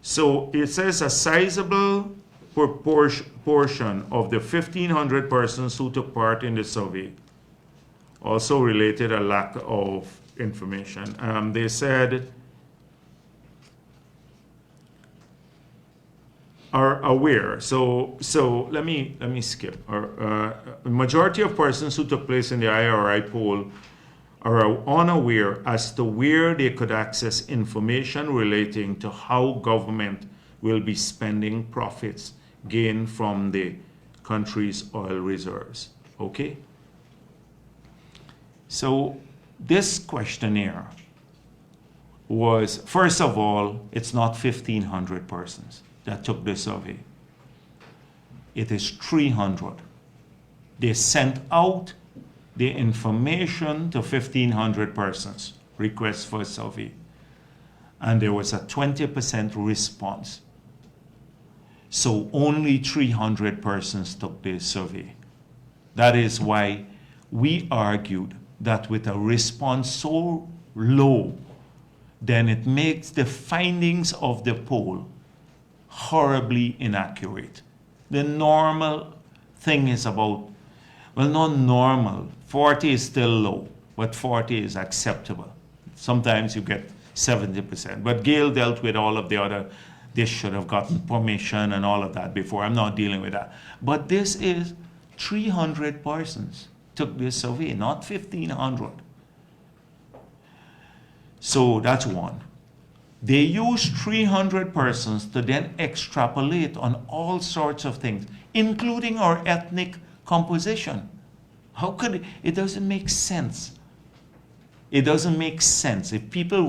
So it says a sizable portion of the 1,500 persons who took part in the survey also related a lack of information. They said are aware. So let me skip. A majority of persons who took place in the IRI poll are unaware as to where they could access information relating to how government will be spending profits gained from the country's oil reserves. Okay? So this questionnaire was, first of all, it's not 1,500 persons that took the survey. It is 300. They sent out the information to 1,500 persons, requests for a survey. And there was a 20% response. So only 300 persons took the survey. That is why we argued that with a response so low, then it makes the findings of the poll horribly inaccurate. The normal thing is about, well, not normal, 40 is still low, but 40 is acceptable. Sometimes you get 70%. But Gail dealt with all of the other, this should have gotten permission and all of that before. I'm not dealing with that. But this is 300 persons took this survey, not 1,500. So that's one. They used 300 persons to then extrapolate on all sorts of things, including our ethnic composition. How could it? It doesn't make sense. It doesn't make sense. If people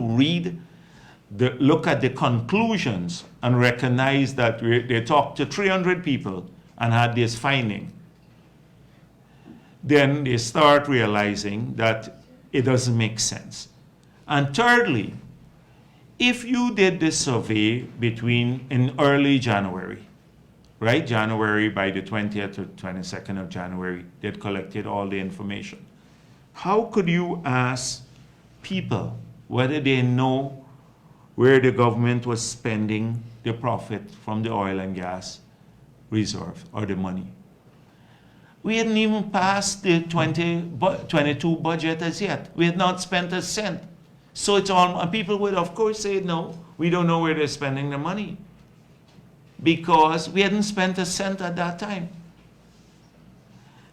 look at the conclusions and recognize that they talked to 300 people and had this finding, then they start realizing that it doesn't make sense. And thirdly, if you did this survey in early January, right? January, by the 20th or 22nd of January, they'd collected all the information. How could you ask people whether they know where the government was spending the profit from the oil and gas reserve or the money? We hadn't even passed the 2022 budget as yet. We had not spent a cent. So it's all, and people would of course say, no, we don't know where they're spending the money, because we hadn't spent a cent at that time.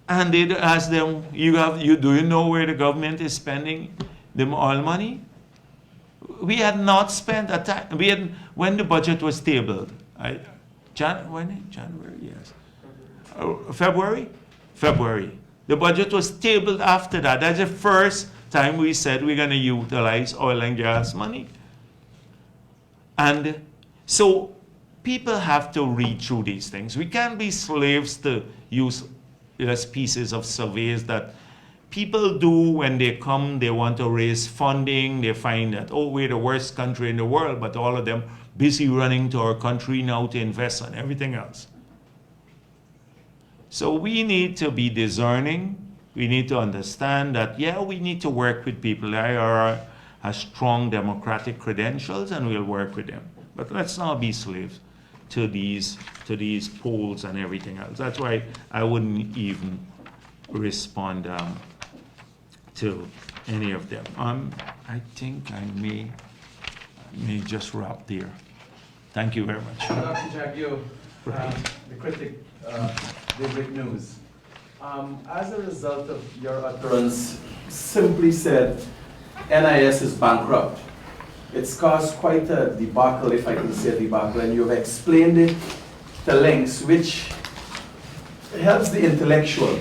And they'd ask them, do you know where the government is spending the oil money? We had not spent a time. When the budget was tabled, January, yes. February. The budget was tabled after that. That's the first time we said we're going to utilize oil and gas money. And so people have to read through these things. We can't be slaves to useless pieces of surveys that people do when they come, they want to raise funding, they find that, oh, we're the worst country in the world, but all of them busy running to our country now to invest on everything else. So we need to be discerning. We need to understand that, yeah, we need to work with people. IRR has strong democratic credentials, and we'll work with them. But let's not be slaves to these polls and everything else. That's why I wouldn't even respond to any of them. I think I may just wrap there. Thank you very much. Dr. Jagdeo, the critic, the great news. As a result of your utterance, simply said, NIS is bankrupt. It's caused quite a debacle, if I can say debacle, and you've explained it to lengths which helps the intellectual,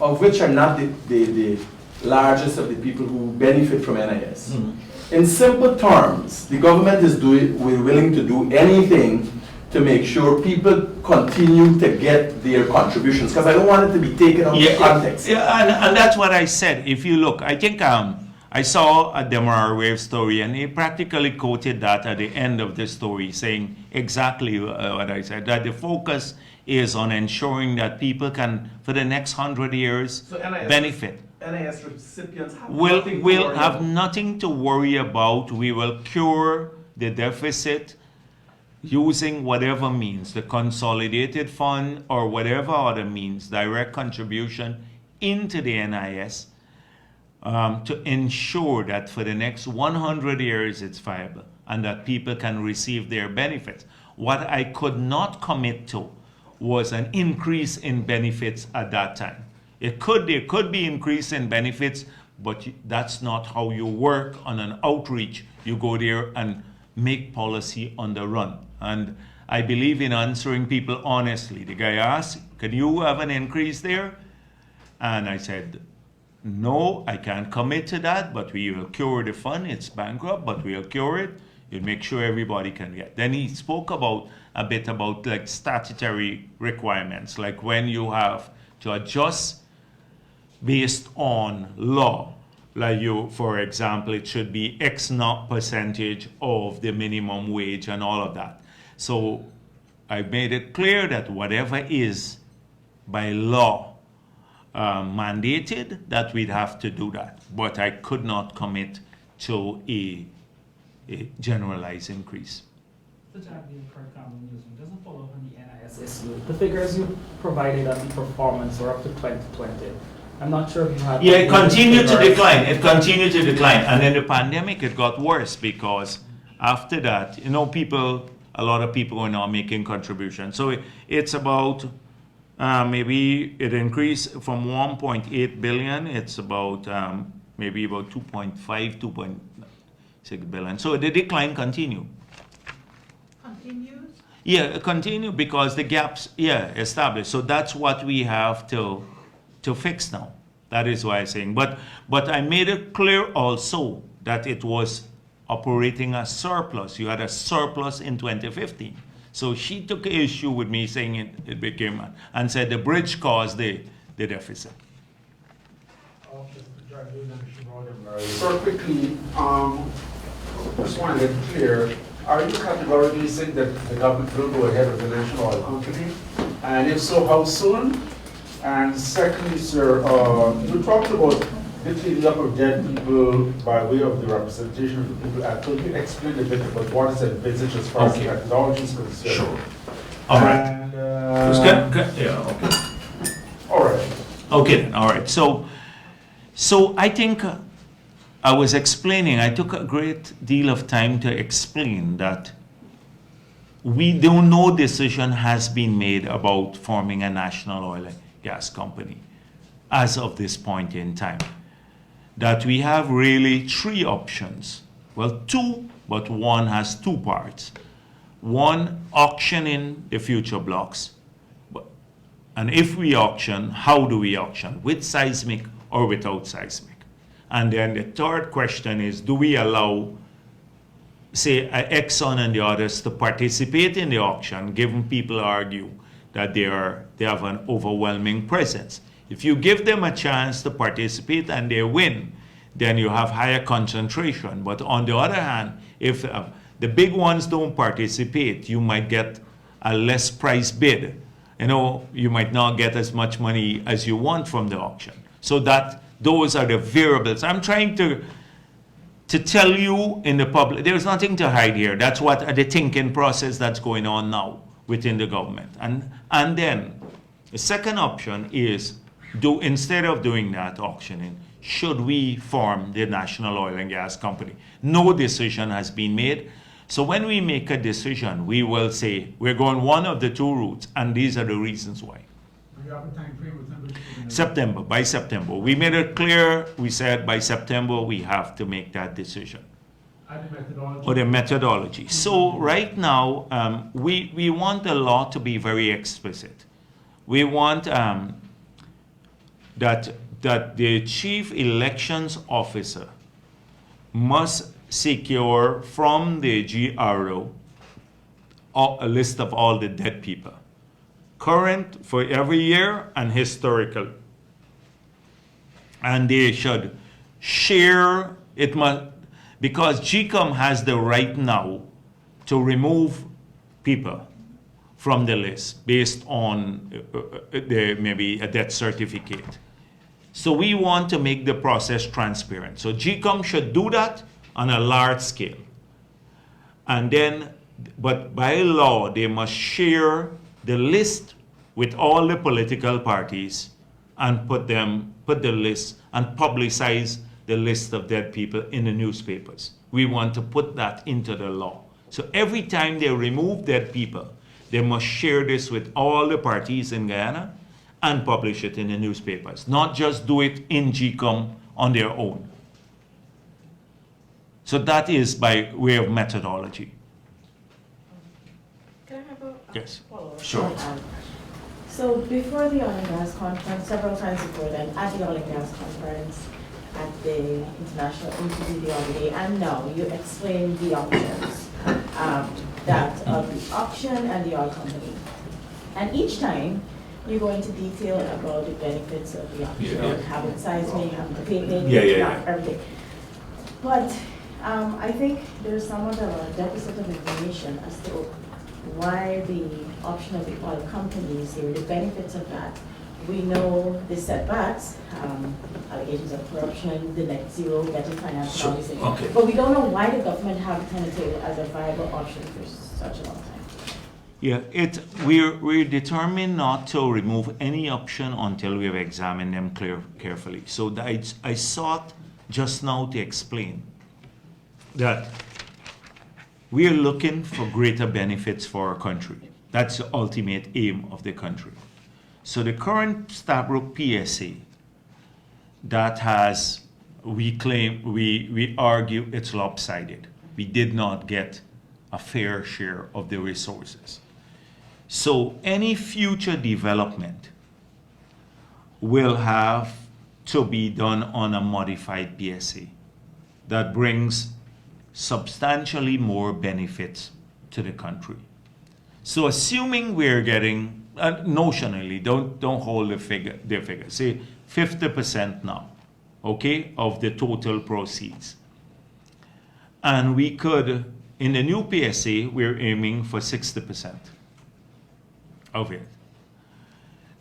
of which are not the largest of the people who benefit from NIS. Mm-hmm. In simple terms, the government is willing to do anything to make sure people continue to get their contributions, because I don't want it to be taken out of context. Yeah, and that's what I said. If you look, I think I saw a Demerara Wave story, and he practically quoted that at the end of the story, saying exactly what I said, that the focus is on ensuring that people can, for the next 100 years, benefit. NIS recipients will have nothing to worry about. We will cure the deficit using whatever means, the consolidated fund or whatever other means, direct contribution into the NIS, to ensure that for the next 100 years it's viable and that people can receive their benefits. What I could not commit to was an increase in benefits at that time. There could be increase in benefits, but that's not how you work on an outreach. You go there and make policy on the run. And I believe in answering people honestly. The guy asked, can you have an increase there? And I said, no, I can't commit to that, but we will cure the fund. It's bankrupt, but we'll cure it. You'll make sure everybody can get. Then he spoke a bit about like statutory requirements, like when you have to adjust based on law. Like for example, it should be X naught percentage of the minimum wage and all of that. So I made it clear that whatever is by law mandated, that we'd have to do that. But I could not commit to a generalized increase. The Jagdeo doesn't follow up on the NIS issue. The figures you provided at the performance were up to 2020. I'm not sure if you had... Yeah, it continued to decline. It continued to decline. And in the pandemic, it got worse because after that, a lot of people were now making contributions. So it's about, maybe it increased from 1.8 billion. It's about maybe about 2.5, 2.6 billion. So the decline continued. Continues? Yeah, continue because the gaps, established. So that's what we have to fix now. That is why I'm saying. But I made it clear also that it was operating a surplus. You had a surplus in 2015. So she took issue with me saying it became, and said the bridge caused the deficit. So quickly, just want to get clear, are you categorically saying that the government will go ahead with the national oil company? And if so, how soon? And secondly, sir, you talked about the cleaning up of dead people by way of the representation of the people. Could you explain a bit about what is envisaged as far as the methodology is concerned? Sure. All right. And, Yeah, okay. all right. Okay, all right. So I think I was explaining, I took a great deal of time to explain that no decision has been made about forming a national oil and gas company as of this point in time. That we have really three options. Well, two, but one has two parts. One, auctioning the future blocks. And if we auction, how do we auction? With seismic or without seismic? And then the third question is, do we allow, say, Exxon and the others to participate in the auction, given people argue that they have an overwhelming presence? If you give them a chance to participate and they win, then you have higher concentration. But on the other hand, if the big ones don't participate, you might get a less price bid. You know, you might not get as much money as you want from the auction. So those are the variables. I'm trying to tell you in the public, there's nothing to hide here. That's what the thinking process that's going on now within the government. And then the second option is, instead of doing that auctioning, should we form the National Oil and Gas Company? No decision has been made. So when we make a decision, we will say we're going one of the two routes, and these are the reasons why. You have a time frame with September, by September. We made it clear, we said by September we have to make that decision. and the methodology. Or the methodology. So right now, we want the law to be very explicit. We want that the chief elections officer must secure from the GRO a list of all the dead people, current for every year and historical. And they should share it, because GCOM has the right now to remove people from the list based on maybe a death certificate. So we want to make the process transparent. So GCOM should do that on a large scale. And then, but by law, they must share the list with all the political parties and put the list and publicize the list of dead people in the newspapers. We want to put that into the law. So every time they remove dead people, they must share this with all the parties in Guyana and publish it in the newspapers, not just do it in GCOM on their own. So that is by way of methodology. Can I have a Yes. follow-up? Sure. So before the oil and gas conference, several times before then, at the oil and gas conference, at the international interview the other day, and now you explained the options, that of the auction and the oil company. And each time, you go into detail about the benefits of the auction, Yeah. having seismic, having the payment, Yeah. everything. But I think there's somewhat of a deficit of information as to why the option of the oil companies here, the benefits of that. We know the setbacks, allegations of corruption, the net zero, better finance Sure. policy. Okay. But we don't know why the government have it on the table as a viable option for such a long time. Yeah, we're determined not to remove any option until we have examined them carefully. So I sought just now to explain that we are looking for greater benefits for our country. That's the ultimate aim of the country. So the current Stabroek PSA that has, we argue it's lopsided. We did not get a fair share of the resources. So any future development will have to be done on a modified PSA that brings substantially more benefits to the country. So assuming we're getting, notionally, don't hold the figure, say 50% now, okay, of the total proceeds. And we could, in the new PSA, we're aiming for 60% of it.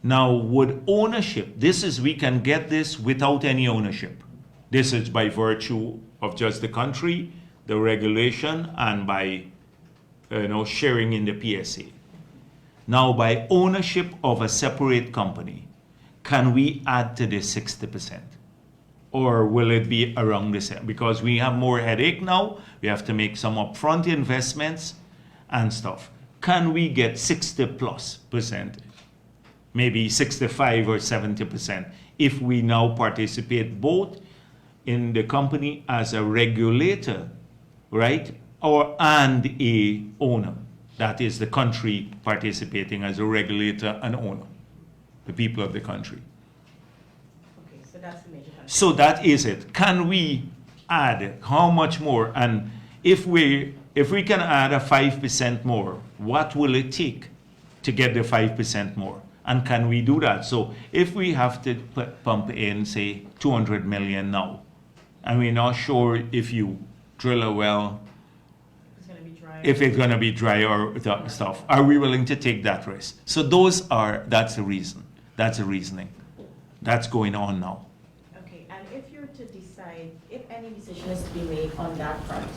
Now, would ownership, we can get this without any ownership. This is by virtue of just the country, the regulation, and by sharing in the PSA. Now, by ownership of a separate company, can we add to this 60%? Or will it be around the same? Because we have more headache now, we have to make some upfront investments and stuff. Can we get 60+%? Maybe 65 or 70% if we now participate both in the company as a regulator, right? And a owner. That is the country participating as a regulator and owner, the people of the country. Okay, so that's the major concern. So that is it. Can we add how much more? And if we can add a 5% more, what will it take to get the 5% more? And can we do that? So if we have to pump in, say, 200 million now, and we're not sure if you drill a well, if it's going to be dry or stuff, are we willing to take that risk? So that's the reason. That's the reasoning. That's going on now. Okay, and if you're to decide, if any decision is to be made on that front,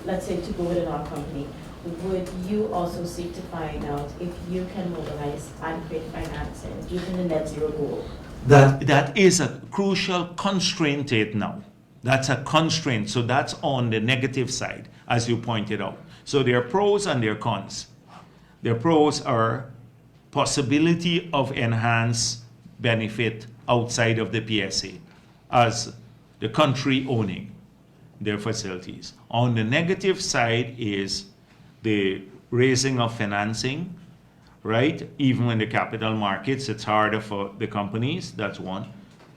let's say to go with an oil company, would you also seek to find out if you can mobilize adequate financing given the net zero goal? That is a crucial constraint to it now. That's a constraint. So that's on the negative side, as you pointed out. So there are pros and there are cons. The pros are possibility of enhanced benefit outside of the PSA as the country owning their facilities. On the negative side is the raising of financing, right? Even in the capital markets, it's harder for the companies. That's one.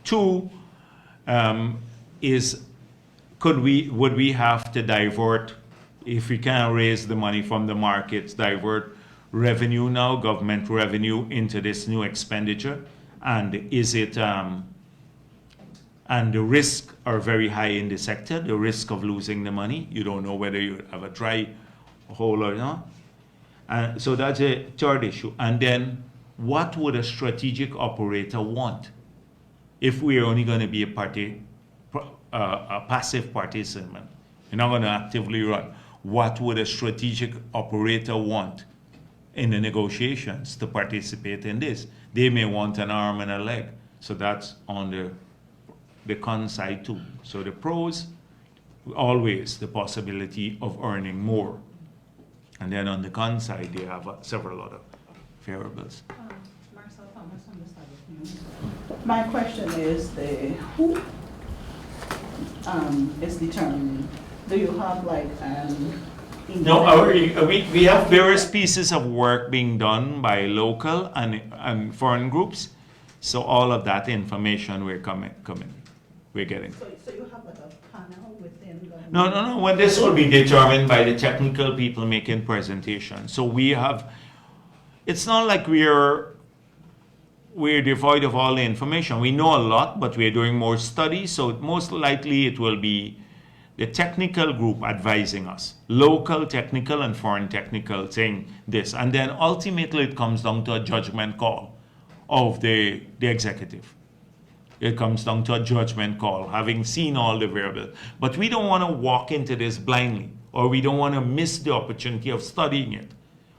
Two, would we have to divert, if we can't raise the money from the markets, divert revenue now, government revenue, into this new expenditure? And is it, and the risks are very high in the sector, the risk of losing the money. You don't know whether you have a dry hole or not. And so that's a third issue. And then what would a strategic operator want if we're only going to be a passive participant? We're not going to actively run. What would a strategic operator want in the negotiations to participate in this? They may want an arm and a leg. So that's on the con side too. So the pros, always the possibility of earning more. And then on the con side, they have several other variables. Marcel Thomas on the side of news. My question is who is determining? Do you have like No, we have various pieces of work being done by local and foreign groups. So all of that information we're getting. So you have like a panel within the... No. Well, this will be determined by the technical people making presentations. So we have, it's not like we're devoid of all the information. We know a lot, but we're doing more studies. So most likely it will be the technical group advising us, local technical and foreign technical, saying this. And then ultimately it comes down to a judgment call of the executive. It comes down to a judgment call, having seen all the variables. But we don't want to walk into this blindly, or we don't want to miss the opportunity of studying it.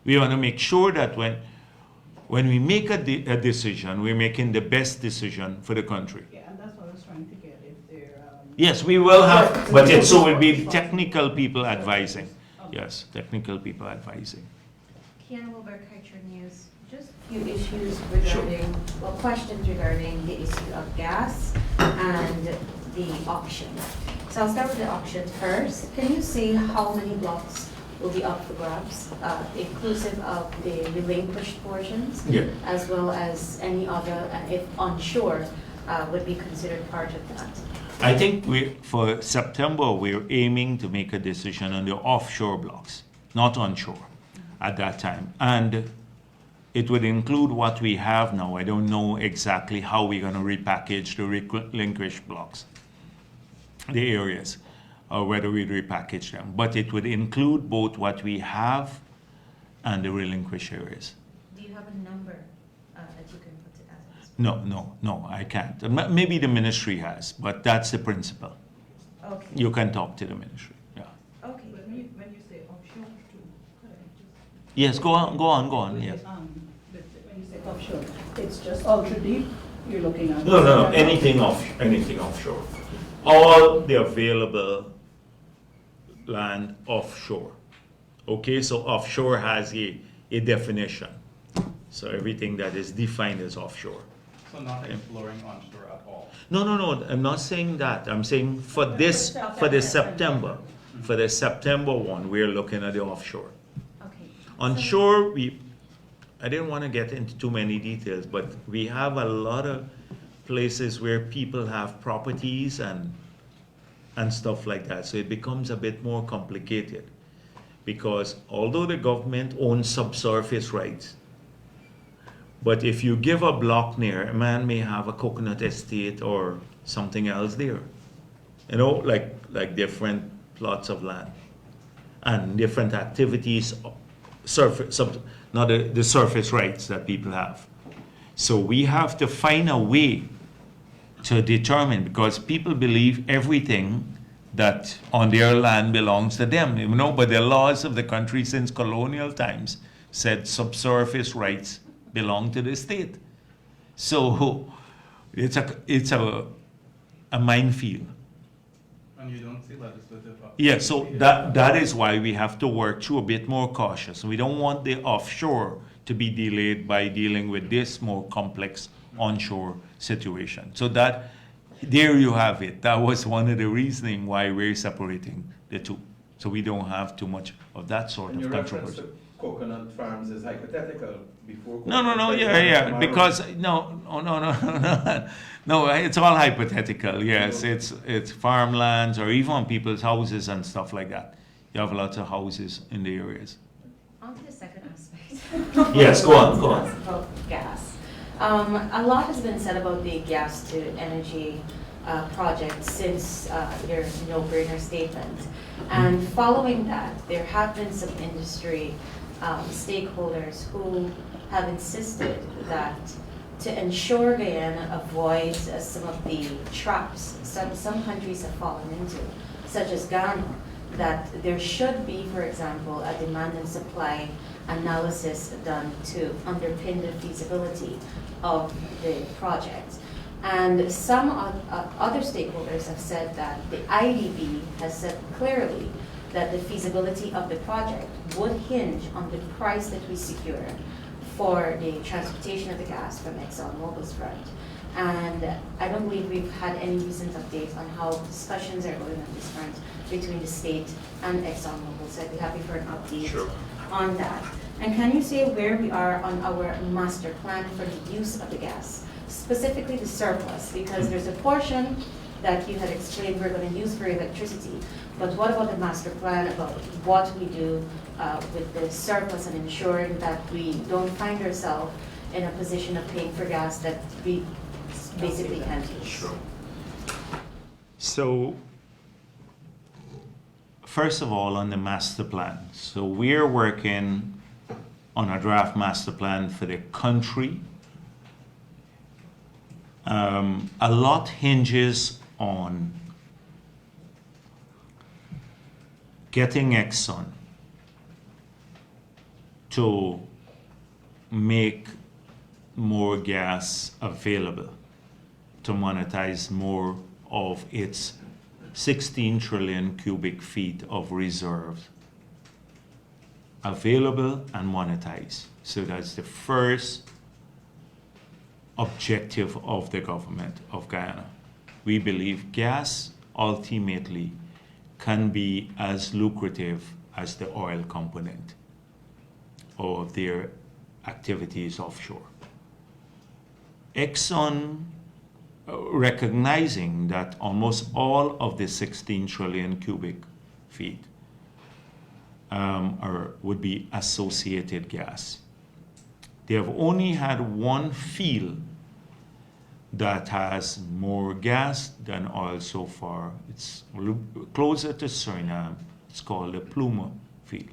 We want to make sure that when we make a decision, we're making the best decision for the country. Yeah, and that's what I was trying to get, if they're... Yes, we will have, but it will be technical people advising. Yes, technical people advising. Kiana Wilbur, Culture News. Just a few issues regarding, well, questions regarding the issue of gas and the auction. So I'll start with the auction first. Can you say how many blocks will be up for grabs, inclusive of the relinquished portions, Yeah. as well as any other, if onshore, would be considered part of that? I think for September, we're aiming to make a decision on the offshore blocks, not onshore at that time. And it would include what we have now. I don't know exactly how we're going to repackage the relinquished blocks, the areas, or whether we repackage them. But it would include both what we have and the relinquished areas. Do you have a number that you can put it as? No, I can't. Maybe the ministry has, but that's the principle. Okay. You can talk to the ministry, yeah. Okay. But when you say offshore too, Yes, go on, yes. when you say offshore, it's just ultra deep, you're looking at? No, anything offshore. All the available land offshore. Okay, so offshore has a definition. So everything that is defined as offshore. So not exploring onshore at all? No, I'm not saying that. I'm saying for the September one, we're looking at the offshore. Okay. Onshore, I didn't want to get into too many details, but we have a lot of places where people have properties and stuff like that. So it becomes a bit more complicated because although the government owns subsurface rights, but if you give a block near, a man may have a coconut estate or something else there. You know, like different plots of land and different activities, not the surface rights that people have. So we have to find a way to determine, because people believe everything that on their land belongs to them, you know, but the laws of the country since colonial times said subsurface rights belong to the state. So it's a minefield. And you don't see legislative... Yeah, so that is why we have to work through a bit more cautious. We don't want the offshore to be delayed by dealing with this more complex onshore situation. So that, there you have it. That was one of the reasoning why we're separating the two. So we don't have too much of that sort And of your reference controversy. to coconut farms is hypothetical before... No, yeah, because no, it's all hypothetical. Yes, it's farmlands or even people's houses and stuff like that. You have lots of houses in the areas. On to the second aspect. Yes, go on. About gas. A lot has been said about the gas to energy project since your no-brainer statement. And following that, there have been some industry stakeholders who have insisted that to ensure Guyana avoids some of the traps some countries have fallen into, such as Ghana, that there should be, for example, a demand and supply analysis done to underpin the feasibility of the project. And some other stakeholders have said that the IDB has said clearly that the feasibility of the project would hinge on the price that we secure for the transportation of the gas from ExxonMobil's front. And I don't believe we've had any recent updates on how discussions are going on this front between the state and ExxonMobil. So I'd be happy for an update on that. And can you say where we are on our master plan for the use of the gas, specifically the surplus? Because there's a portion that you had explained we're going to use for electricity, but what about the master plan about what we do with the surplus and ensuring that we don't find ourselves in a position of paying for gas that we basically can't use? Sure. So, first of all, on the master plan. So we're working on a draft master plan for the country. A lot hinges on getting Exxon to make more gas available, to monetize more of its 16 trillion cubic feet of reserves available and monetized. So that's the first objective of the government of Guyana. We believe gas ultimately can be as lucrative as the oil component of their activities offshore. Exxon recognizing that almost all of the 16 trillion cubic feet would be associated gas. They have only had one field that has more gas than oil so far. It's closer to Suriname. It's called the Pluma field.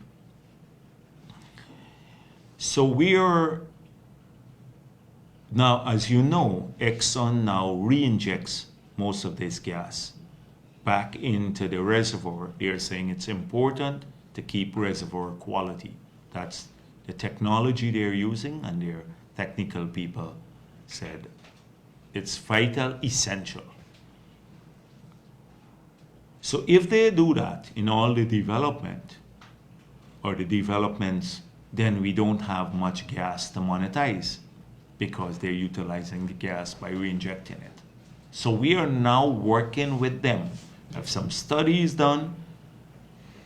So we are now, as you know, Exxon now re-injects most of this gas back into the reservoir. They're saying it's important to keep reservoir quality. That's the technology they're using, and their technical people said it's vital, essential. So if they do that in all the development or the developments, then we don't have much gas to monetize because they're utilizing the gas by reinjecting it. So we are now working with them, have some studies done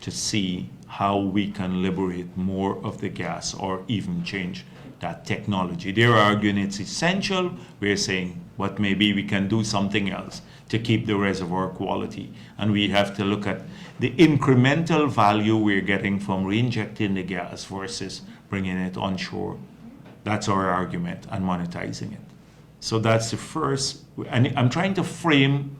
to see how we can liberate more of the gas or even change that technology. They're arguing it's essential. We're saying, but maybe we can do something else to keep the reservoir quality. And we have to look at the incremental value we're getting from reinjecting the gas versus bringing it onshore. That's our argument, and monetizing it. So that's the first, and I'm trying to frame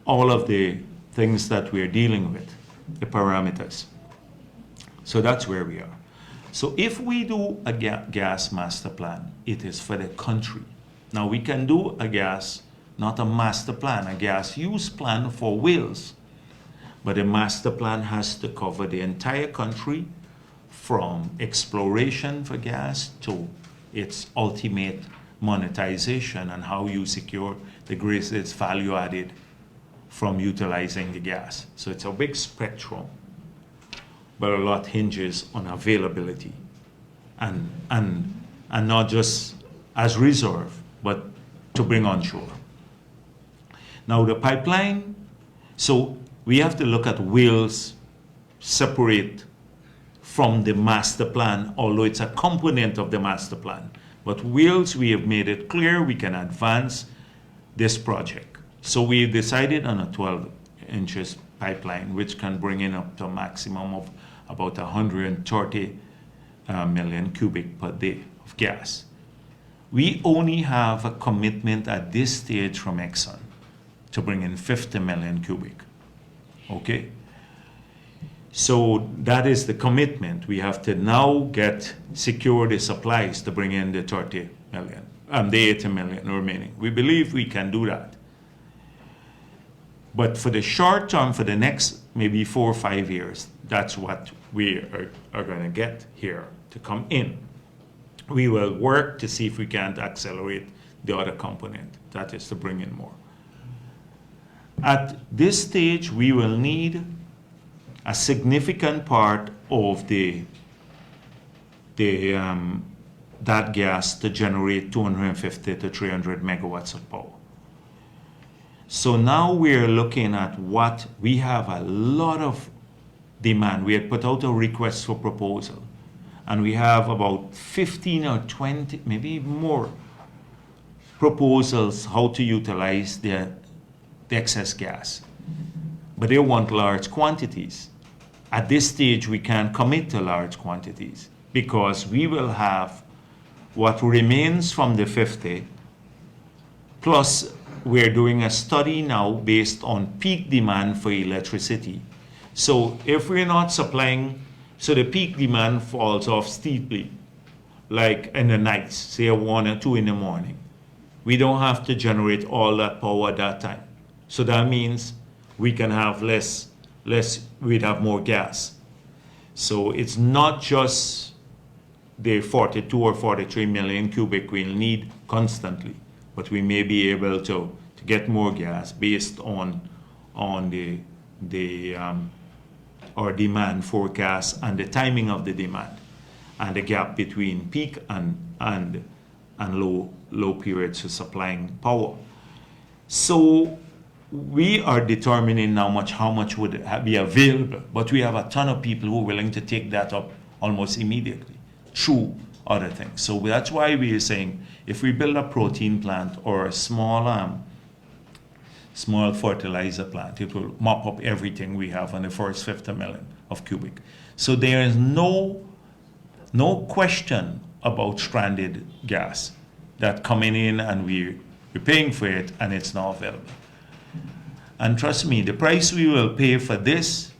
all of the things that we're dealing with, the parameters. So that's where we are. So if we do a gas master plan, it is for the country. Now we can do a gas, not a master plan, a gas use plan for Wales. But a master plan has to cover the entire country from exploration for gas to its ultimate monetization and how you secure the greatest value added from utilizing the gas. So it's a big spectrum, but a lot hinges on availability and not just as reserve, but to bring onshore. Now the pipeline, so we have to look at Wales separate from the master plan, although it's a component of the master plan. But Wales, we have made it clear we can advance this project. So we decided on a 12 inches pipeline, which can bring in up to a maximum of about 130 million cubic per day of gas. We only have a commitment at this stage from Exxon to bring in 50 million cubic, okay? So that is the commitment. We have to now secure the supplies to bring in the 30 million, the 80 million remaining. We believe we can do that. But for the short term, for the next maybe 4 or 5 years, that's what we are going to get here to come in. We will work to see if we can't accelerate the other component, that is to bring in more. At this stage, we will need a significant part of that gas to generate 250 to 300 megawatts of power. So now we're looking at what we have a lot of demand. We had put out a request for proposal, and we have about 15 or 20, maybe more proposals how to utilize the excess gas. But they want large quantities. At this stage, we can't commit to large quantities because we will have what remains from the 50, plus we're doing a study now based on peak demand for electricity. So if we're not supplying, so the peak demand falls off steeply, like in the nights, say 1 or 2 in the morning. We don't have to generate all that power at that time. So that means we can have we'd have more gas. So it's not just the 42 or 43 million cubic we'll need constantly, but we may be able to get more gas based on our demand forecast and the timing of the demand and the gap between peak and low periods of supplying power. So we are determining now how much would be available, but we have a ton of people who are willing to take that up almost immediately through other things. So that's why we are saying if we build a protein plant or a small small fertilizer plant. It will mop up everything we have on the first 50 million of cubic. So there is no question about stranded gas that coming in and we're paying for it and it's not available. And trust me, the price we will pay for this,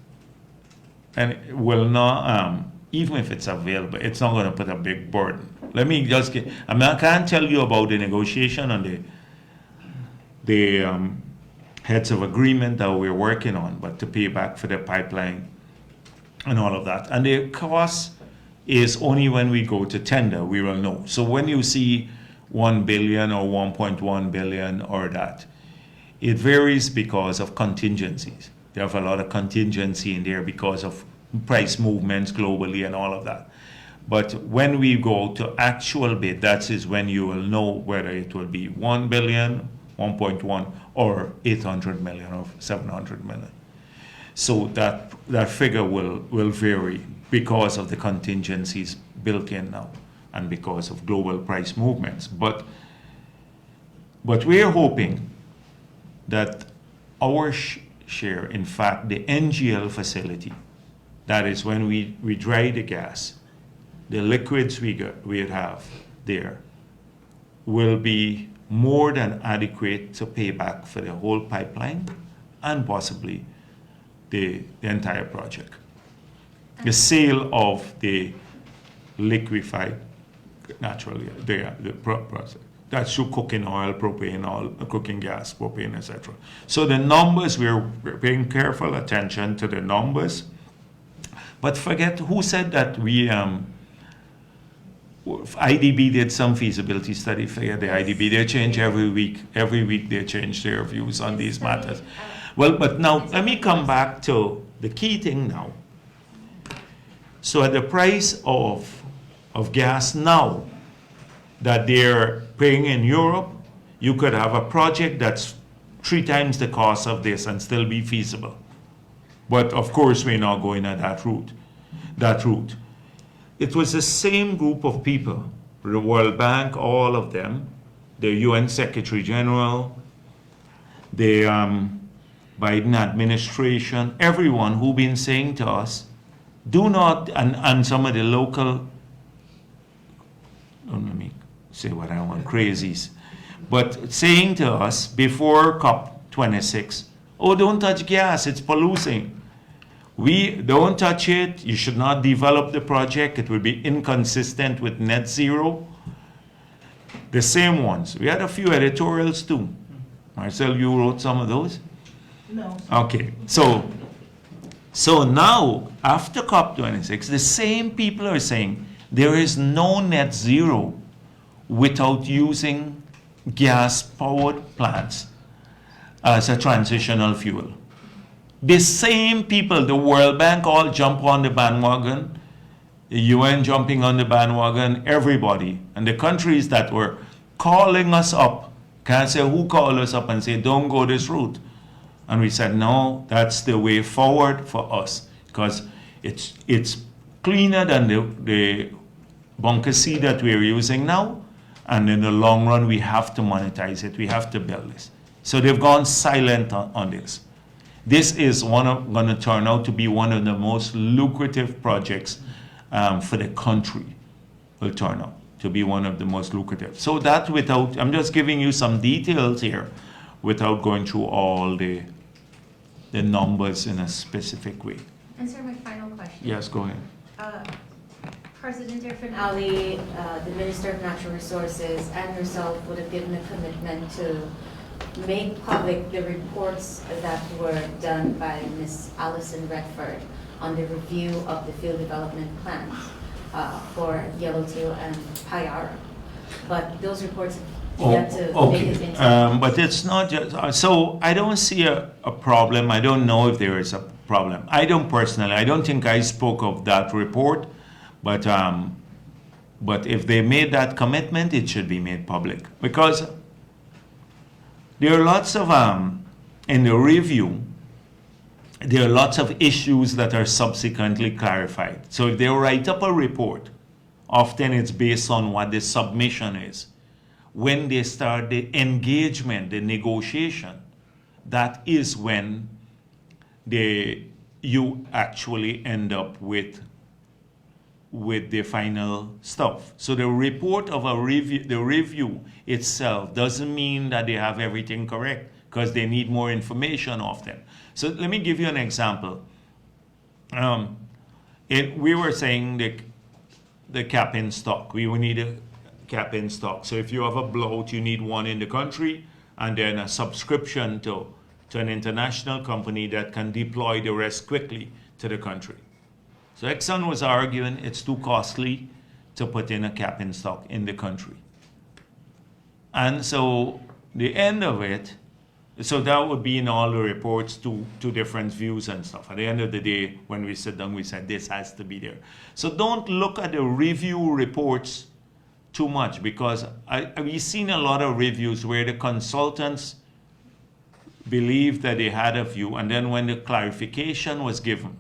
and it will not, even if it's available, it's not going to put a big burden. Let me just get, I can't tell you about the negotiation on the heads of agreement that we're working on, but to pay back for the pipeline and all of that. And the cost is only when we go to tender, we will know. So when you see 1 billion or 1.1 billion or that, it varies because of contingencies. They have a lot of contingency in there because of price movements globally and all of that. But when we go to actual bid, that is when you will know whether it will be 1 billion, 1.1, or 800 million or 700 million. So that figure will vary because of the contingencies built in now and because of global price movements. But we're hoping that our share, in fact, the NGL facility, that is when we dry the gas, the liquids we have there will be more than adequate to pay back for the whole pipeline and possibly the entire project. The sale of the liquefied natural gas, the process. That's through cooking oil, propane, oil, cooking gas, propane, etc. So the numbers, we're paying careful attention to the numbers. But forget who said that we IDB did some feasibility study. Forget the IDB. They change every week. Every week they change their views on these matters. Well, but now let me come back to the key thing now. So at the price of gas now that they're paying in Europe, you could have a project that's 3 times the cost of this and still be feasible. But of course, we're not going at that route. It was the same group of people, the World Bank, all of them, the UN Secretary General, the Biden administration, everyone who've been saying to us, do not, and some of the local, don't let me say what I want, crazies, but saying to us before COP26, oh, don't touch gas, it's polluting. We don't touch it, you should not develop the project, it will be inconsistent with net zero. The same ones. We had a few editorials too. Marcel, you wrote some of those? No. Okay, so now, after COP26, the same people are saying there is no net zero without using gas-powered plants as a transitional fuel. The same people, the World Bank, all jump on the bandwagon, the UN jumping on the bandwagon, everybody. And the countries that were calling us up, can't say who called us up and say, don't go this route. And we said, no, that's the way forward for us, because it's cleaner than the bunker C that we're using now. And in the long run, we have to monetize it. We have to build this. So they've gone silent on this. This is going to turn out to be one of the most lucrative projects for the country. Will turn out to be one of the most lucrative. So that without, I'm just giving you some details here without going through all the numbers in a specific way. And sir, my final question. Yes, go ahead. President Irfan Ali, the Minister of Natural Resources, and yourself would have given a commitment to make public the reports that were done by Ms. Alison Redford on the review of the field development plans for Yellowtail and Payara. But those reports have yet to make it into... but it's not just... so I don't see a problem. I don't know if there is a problem. I don't think I spoke of that report, but if they made that commitment, it should be made public. Because there are lots of, in the review, there are lots of issues that are subsequently clarified. So if they write up a report, often it's based on what the submission is. When they start the engagement, the negotiation, that is when you actually end up with the final stuff. So the report of a review, the review itself doesn't mean that they have everything correct, because they need more information of them. So let me give you an example. We were saying the cap in stock. We will need a cap in stock. So if you have a bloat, you need one in the country, and then a subscription to an international company that can deploy the rest quickly to the country. So Exxon was arguing it's too costly to put in a cap in stock in the country. And so the end of it, so that would be in all the reports, two different views and stuff. At the end of the day, when we sit down, we said this has to be there. So don't look at the review reports too much, because we've seen a lot of reviews where the consultants believed that they had a view, and then when the clarification was given,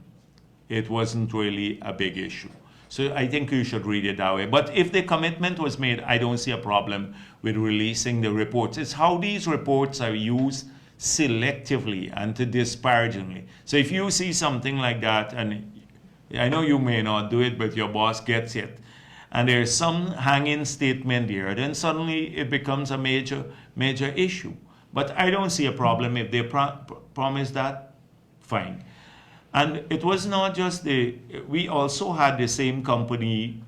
it wasn't really a big issue. So I think you should read it that way. But if the commitment was made, I don't see a problem with releasing the reports. It's how these reports are used selectively and to disparagingly. So if you see something like that, and I know you may not do it, but your boss gets it, and there's some hanging statement there, then suddenly it becomes a major issue. But I don't see a problem if they promise that, fine. And it was not just we also had the same company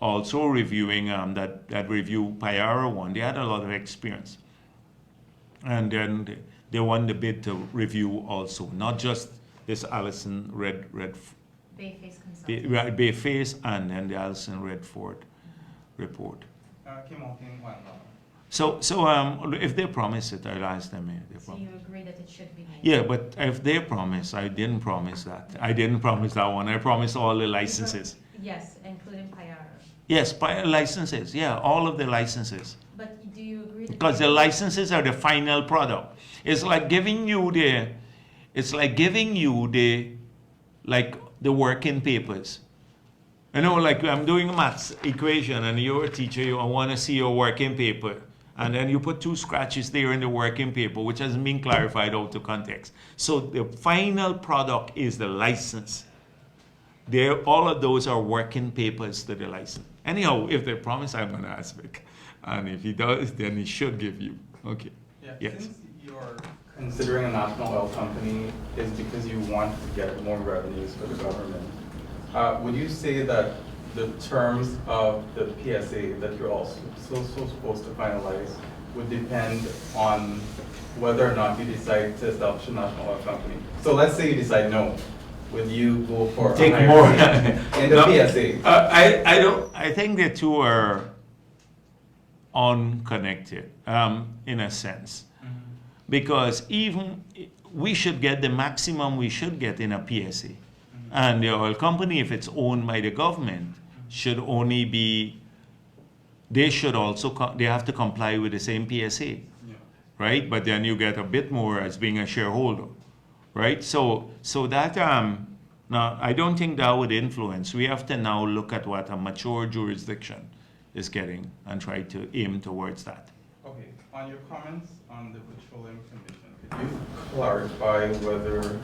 also reviewing that review Payara one. They had a lot of experience. And then they won the bid to review also, not just this Allison Bayface Consulting. Bayface and then the Allison Redford report. So if they promise it, I'll ask them if they So promise. you agree that it should be made? Yeah, but if they promise, I didn't promise that. I didn't promise that one. I promised all the licenses. Yes, including Payara. Yes, licenses. Yeah, all of the licenses. But do you agree that? Because the licenses are the final product. It's like giving you the working papers. You know, like I'm doing a maths equation and you're a teacher, you want to see your working paper. And then you put 2 scratches there in the working paper, which hasn't been clarified out of context. So the final product is the license. All of those are working papers to the license. Anyhow, if they promise, I'm going to ask Vic. And if he does, then he should give you. Okay. Yeah, Yes. Since you're considering a national oil company is because you want to get more revenues for the government, would you say that the terms of the PSA that you're also so supposed to finalize would depend on whether or not you decide to establish a national oil company? So let's say you decide no. Would you go for Take a higher more. fee in the No, PSA? I think the two are unconnected in a sense. Because even we should get the maximum we should get in a PSA. And the oil company, if it's owned by the government, should only be, they have to comply with the same PSA, right? But then you get a bit more as being a shareholder, right? So that, now I don't think that would influence. We have to now look at what a mature jurisdiction is getting and try to aim towards that. Okay, on your comments on the Petroleum Commission, could you clarify whether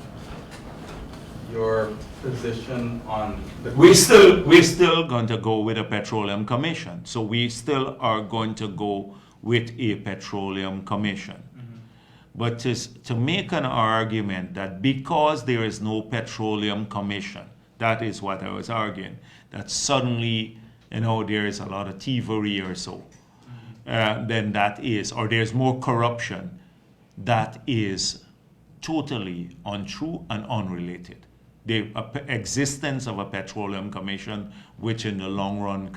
your position on the... We're still going to go with a Petroleum Commission. So we still are going to go with a Petroleum Commission. But to make an argument that because there is no Petroleum Commission, that is what I was arguing, that suddenly, there is a lot of thievery or so, then that is, or there's more corruption, that is totally untrue and unrelated. The existence of a Petroleum Commission, which in the long run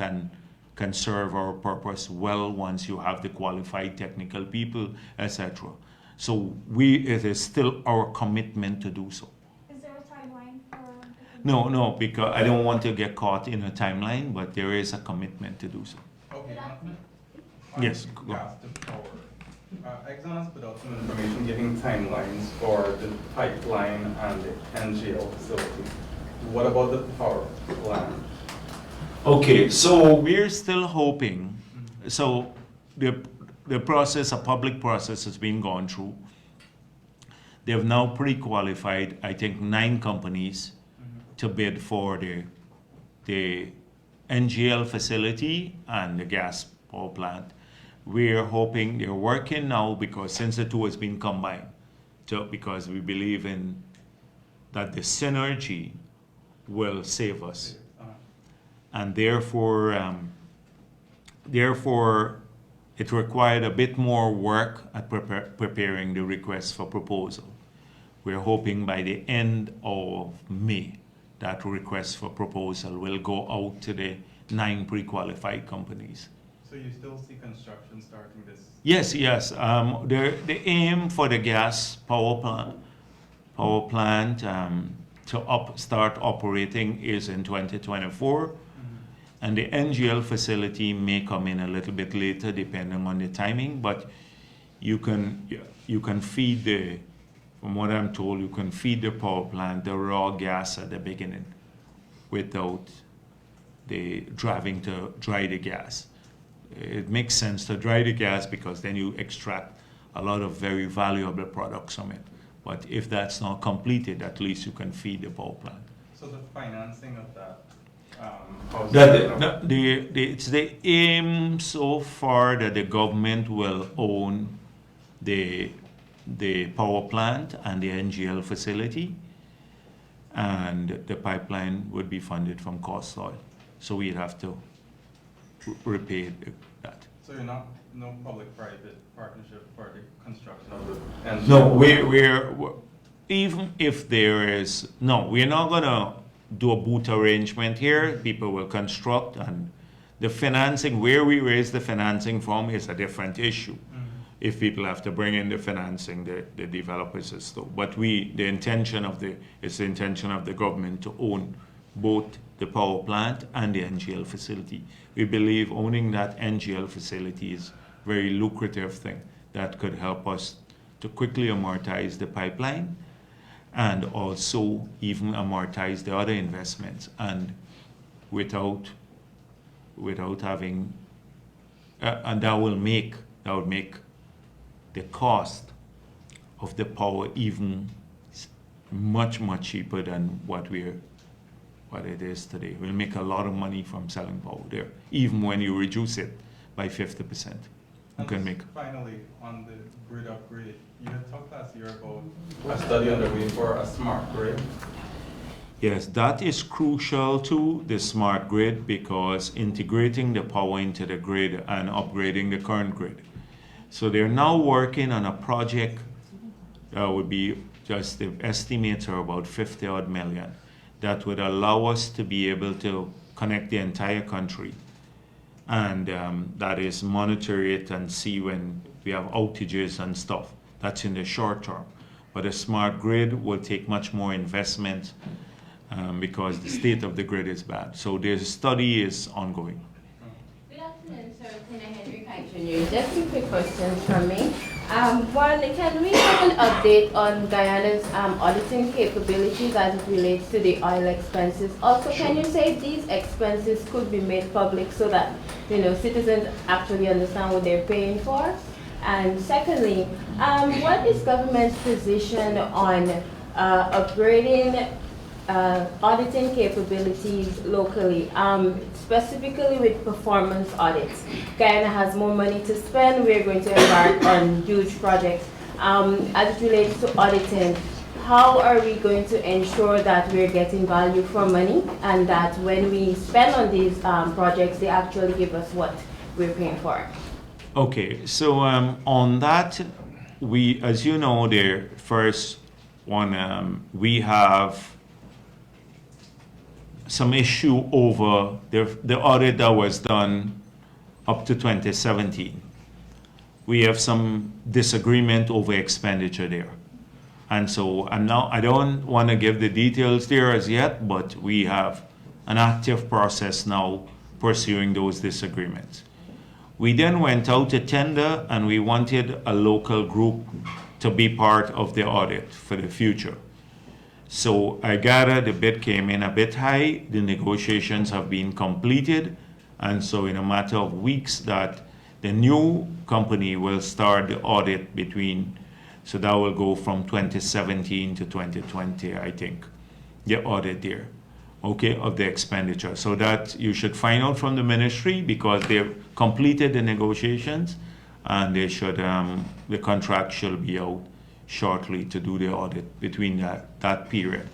can serve our purpose well once you have the qualified technical people, etc. So it is still our commitment to do so. Is there a timeline for? No, because I don't want to get caught in a timeline, but there is a commitment to do so. Okay. Yes, go on. Gas to power. Exxon has put out some information giving timelines for the pipeline and the NGL facility. What about the power plant? Okay, so we're still hoping. So the process, a public process has been gone through. they've now pre-qualified, I think, 9 companies to bid for the NGL facility and the gas power plant. We're hoping they're working now because since the two has been combined, because we believe in that the synergy will save us, and therefore it required a bit more work at preparing the request for proposal. We're hoping by the end of May that request for proposal will go out to the 9 pre-qualified companies. So you still see construction starting this? Yes, yes. The aim for the gas power plant to start operating is in 2024. And the NGL facility may come in a little bit later depending on the timing, but you can feed from what I'm told, you can feed the power plant the raw gas at the beginning without the having to dry the gas. It makes sense to dry the gas because then you extract a lot of very valuable products from it. But if that's not completed, at least you can feed the power plant. So the financing of that, it's the aim so far that the government will own the power plant and the NGL facility, and the pipeline would be funded from cost oil. So we'd have to repay that. So you're not, no public-private partnership for the construction of the NGL? No, we're even if there is, no, we're not gonna do a boot arrangement here. People will construct, and the financing, where we raise the financing from is a different issue. If people have to bring in the financing, the developers is still. But the intention of the government to own both the power plant and the NGL facility. We believe owning that NGL facility is a very lucrative thing that could help us to quickly amortize the pipeline and also even amortize the other investments, and without having, and that would make the cost of the power even much cheaper than what it is today. We'll make a lot of money from selling power there, even when you reduce it by 50%. You can make. Finally, on the grid upgrade, you had talked last year about a study underway for a smart grid. Yes, that is crucial to the smart grid because integrating the power into the grid and upgrading the current grid. So they're now working on a project that would be just, the estimates are about 50 odd million, that would allow us to be able to connect the entire country. And that is monitor it and see when we have outages and stuff. That's in the short term. But a smart grid will take much more investment because the state of the grid is bad. So the study is ongoing. Good afternoon, sir. Lieutenant Henry Kite Jr. Just two quick questions from me. One, can we have an update on Guyana's auditing capabilities as it relates to the oil expenses? Also, can you say these expenses could be made public so that citizens actually understand what they're paying for? And secondly, what is government's position on upgrading auditing capabilities locally, specifically with performance audits? Guyana has more money to spend. We're going to embark on huge projects. As it relates to auditing, how are we going to ensure that we're getting value for money and that when we spend on these projects, they actually give us what we're paying for? Okay, so on that, as you know, the first one, we have some issue over the audit that was done up to 2017. We have some disagreement over expenditure there. And so I don't want to give the details there as yet, but we have an active process now pursuing those disagreements. We then went out to tender and we wanted a local group to be part of the audit for the future. So I gather the bid came in a bit high. The negotiations have been completed. And so in a matter of weeks that the new company will start the audit between So that will go from 2017 to 2020, I think, the audit there, okay, of the expenditure. So that you should find out from the ministry, because they've completed the negotiations, and they should, the contract shall be out shortly to do the audit between that period.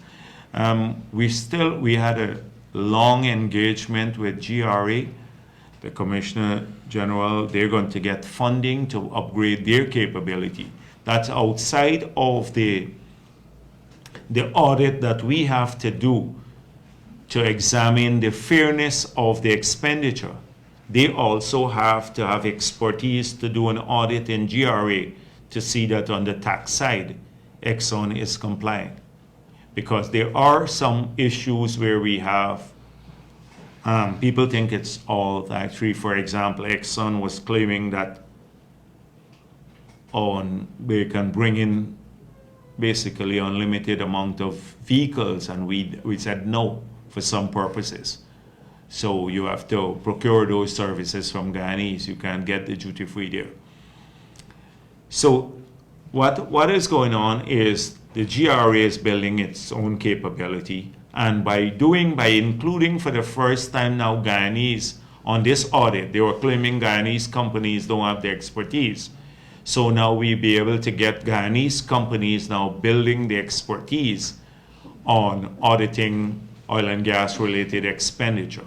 We had a long engagement with GRA, the Commissioner General. They're going to get funding to upgrade their capability. That's outside of the audit that we have to do to examine the fairness of the expenditure. They also have to have expertise to do an audit in GRA to see that on the tax side, Exxon is compliant. Because there are some issues where we have, people think it's all actually, for example, Exxon was claiming that they can bring in basically unlimited amount of vehicles, and we said no for some purposes. So you have to procure those services from Guyanese. You can't get the duty free there. So what is going on is the GRA is building its own capability, and by including for the first time now Guyanese on this audit, they were claiming Guyanese companies don't have the expertise. So now we'll be able to get Guyanese companies now building the expertise on auditing oil and gas related expenditure.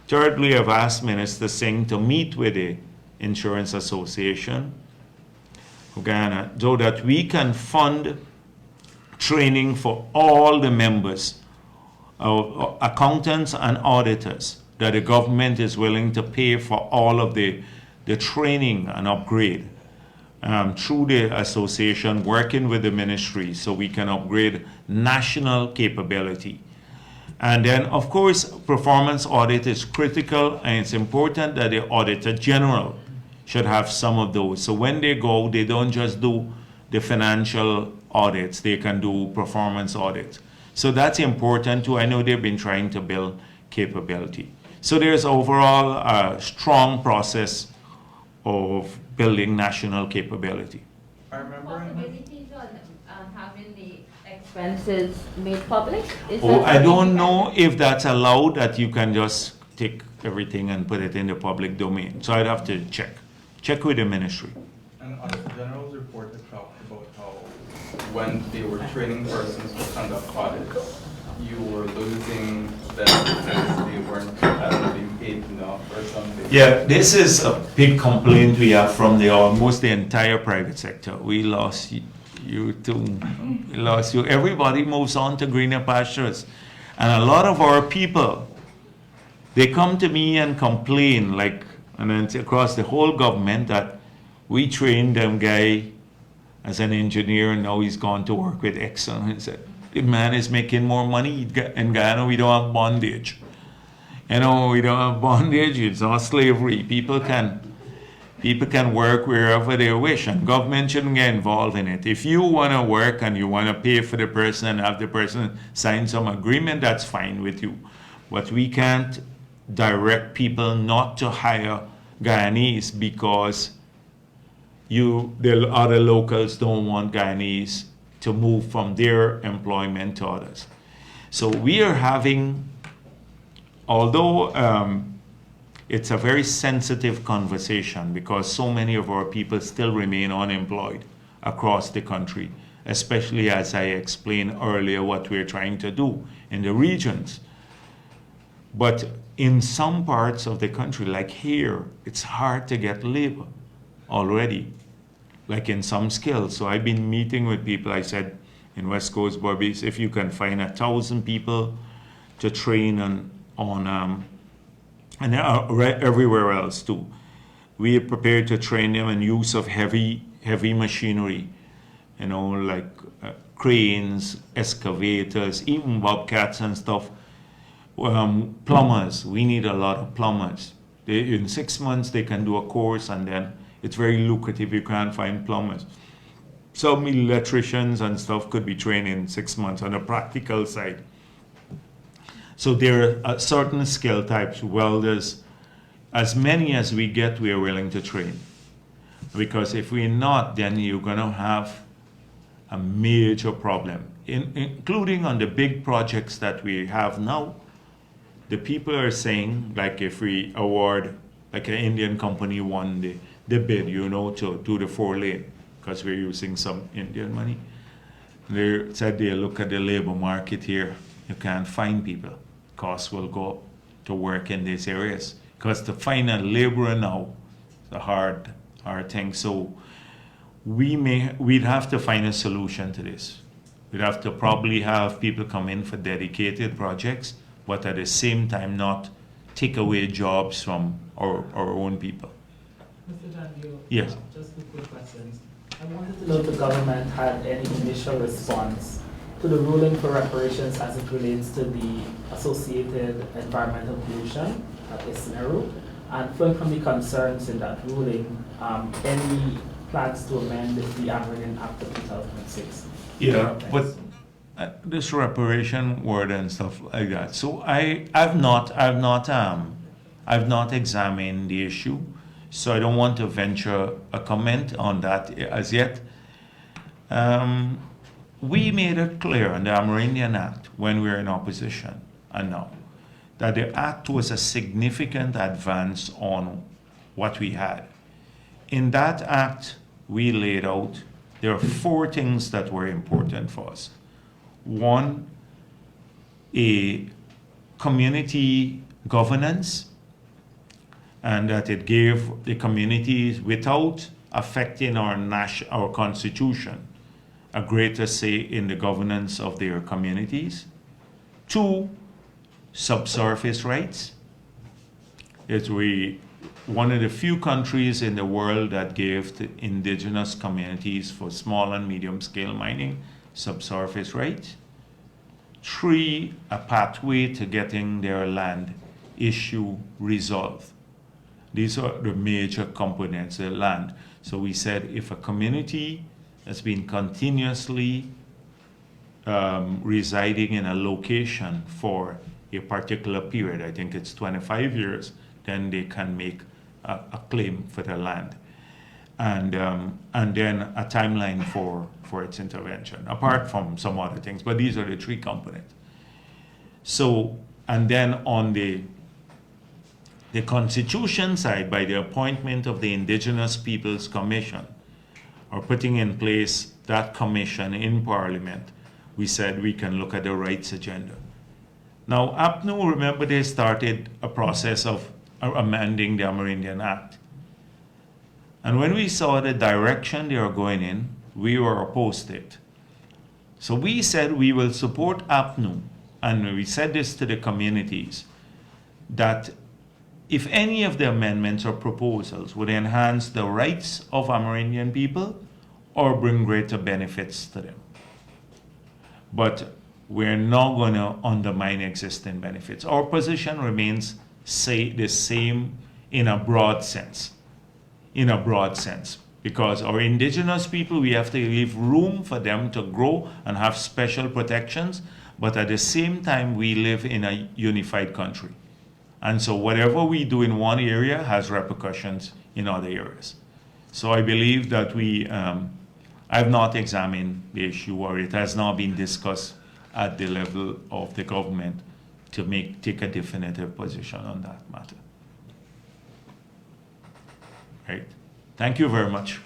Thirdly, I've asked Minister Singh to meet with the Insurance Association of Guyana so that we can fund training for all the members of accountants and auditors, that the government is willing to pay for all of the training and upgrade through the association, working with the ministry, so we can upgrade national capability. And then, of course, performance audit is critical, and it's important that the Auditor General should have some of those. So when they go, they don't just do the financial audits, they can do performance audits. So that's important too. I know they've been trying to build capability. So there's overall a strong process of building national capability. I remember Possibilities on having the expenses made public? I don't know if that's allowed, that you can just take everything and put it in the public domain. So I'd have to check with the ministry. And on the General's report, it talked about how when they were training persons to conduct audits, you were losing them because they weren't being paid enough or something. Yeah, this is a big complaint we have from almost the entire private sector. We lost you too. We lost you. Everybody moves on to greener pastures. And a lot of our people, they come to me and complain, like, and then across the whole government, that we trained them guy as an engineer, and now he's gone to work with Exxon. And said, the man is making more money in Guyana. We don't have bondage. You know, we don't have bondage. It's not slavery. People can work wherever they wish, and government shouldn't get involved in it. If you want to work and you want to pay for the person and have the person sign some agreement, that's fine with you. But we can't direct people not to hire Guyanese because the other locals don't want Guyanese to move from their employment to others. So we are having, although it's a very sensitive conversation because so many of our people still remain unemployed across the country, especially as I explained earlier what we're trying to do in the regions. But in some parts of the country, like here, it's hard to get labor already, like in some skills. So I've been meeting with people. I said in West Coast Bobbies, if you can find 1,000 people to train on and everywhere else too, we are prepared to train them in use of heavy machinery, you know, like cranes, excavators, even bobcats and stuff. Plumbers, we need a lot of plumbers. In 6 months they can do a course, and then it's very lucrative. You can't find plumbers. Some electricians and stuff could be trained in 6 months on the practical side. So there are certain skill types, welders, as many as we get, we are willing to train. Because if we're not, then you're going to have a major problem, including on the big projects that we have now. The people are saying, like if we award, like an Indian company won the bid, you know, to do the 4-lane, because we're using some Indian money. They said they look at the labor market here, you can't find people. Costs will go up to work in these areas, because to find a laborer now is a hard thing. So we'd have to find a solution to this. We'd have to probably have people come in for dedicated projects, but at the same time not take away jobs from our own people. Mr. Jagdeo? Yes. Just two quick questions. I wanted to know if the government had any initial response to the ruling for reparations as it relates to the associated environmental pollution at Ismeru, and flowing from the concerns in that ruling, any plans to amend the Amerindian Act of 2006? Yeah, but this reparation word and stuff like that. So I've not examined the issue, so I don't want to venture a comment on that as yet. We made it clear in the Amerindian Act when we were in opposition and now that the act was a significant advance on what we had. In that act, we laid out there are 4 things that were important for us. 1, a community governance, and that it gave the communities, without affecting our constitution, a greater say in the governance of their communities. 2, subsurface rights. We're one of the few countries in the world that gave to indigenous communities for small and medium scale mining subsurface rights. 3, a pathway to getting their land issue resolved. These are the major components of the land. So we said if a community has been continuously residing in a location for a particular period, I think it's 25 years, then they can make a claim for the land. And then a timeline for its intervention, apart from some other things, but these are the 3 components. So, and then on the constitution side, by the appointment of the Indigenous Peoples Commission, or putting in place that commission in Parliament, we said we can look at the rights agenda. Now, APNU, remember, they started a process of amending the Amerindian Act. And when we saw the direction they were going in, we were opposed to it. So we said we will support APNU, and we said this to the communities, that if any of the amendments or proposals would enhance the rights of Amerindian people or bring greater benefits to them. But we're not going to undermine existing benefits. Our position remains the same in a broad sense. Because our indigenous people, we have to leave room for them to grow and have special protections, but at the same time, we live in a unified country. And so whatever we do in one area has repercussions in other areas. So I believe that I've not examined the issue, or it has not been discussed at the level of the government to take a definitive position on that matter. Right. Thank you very much.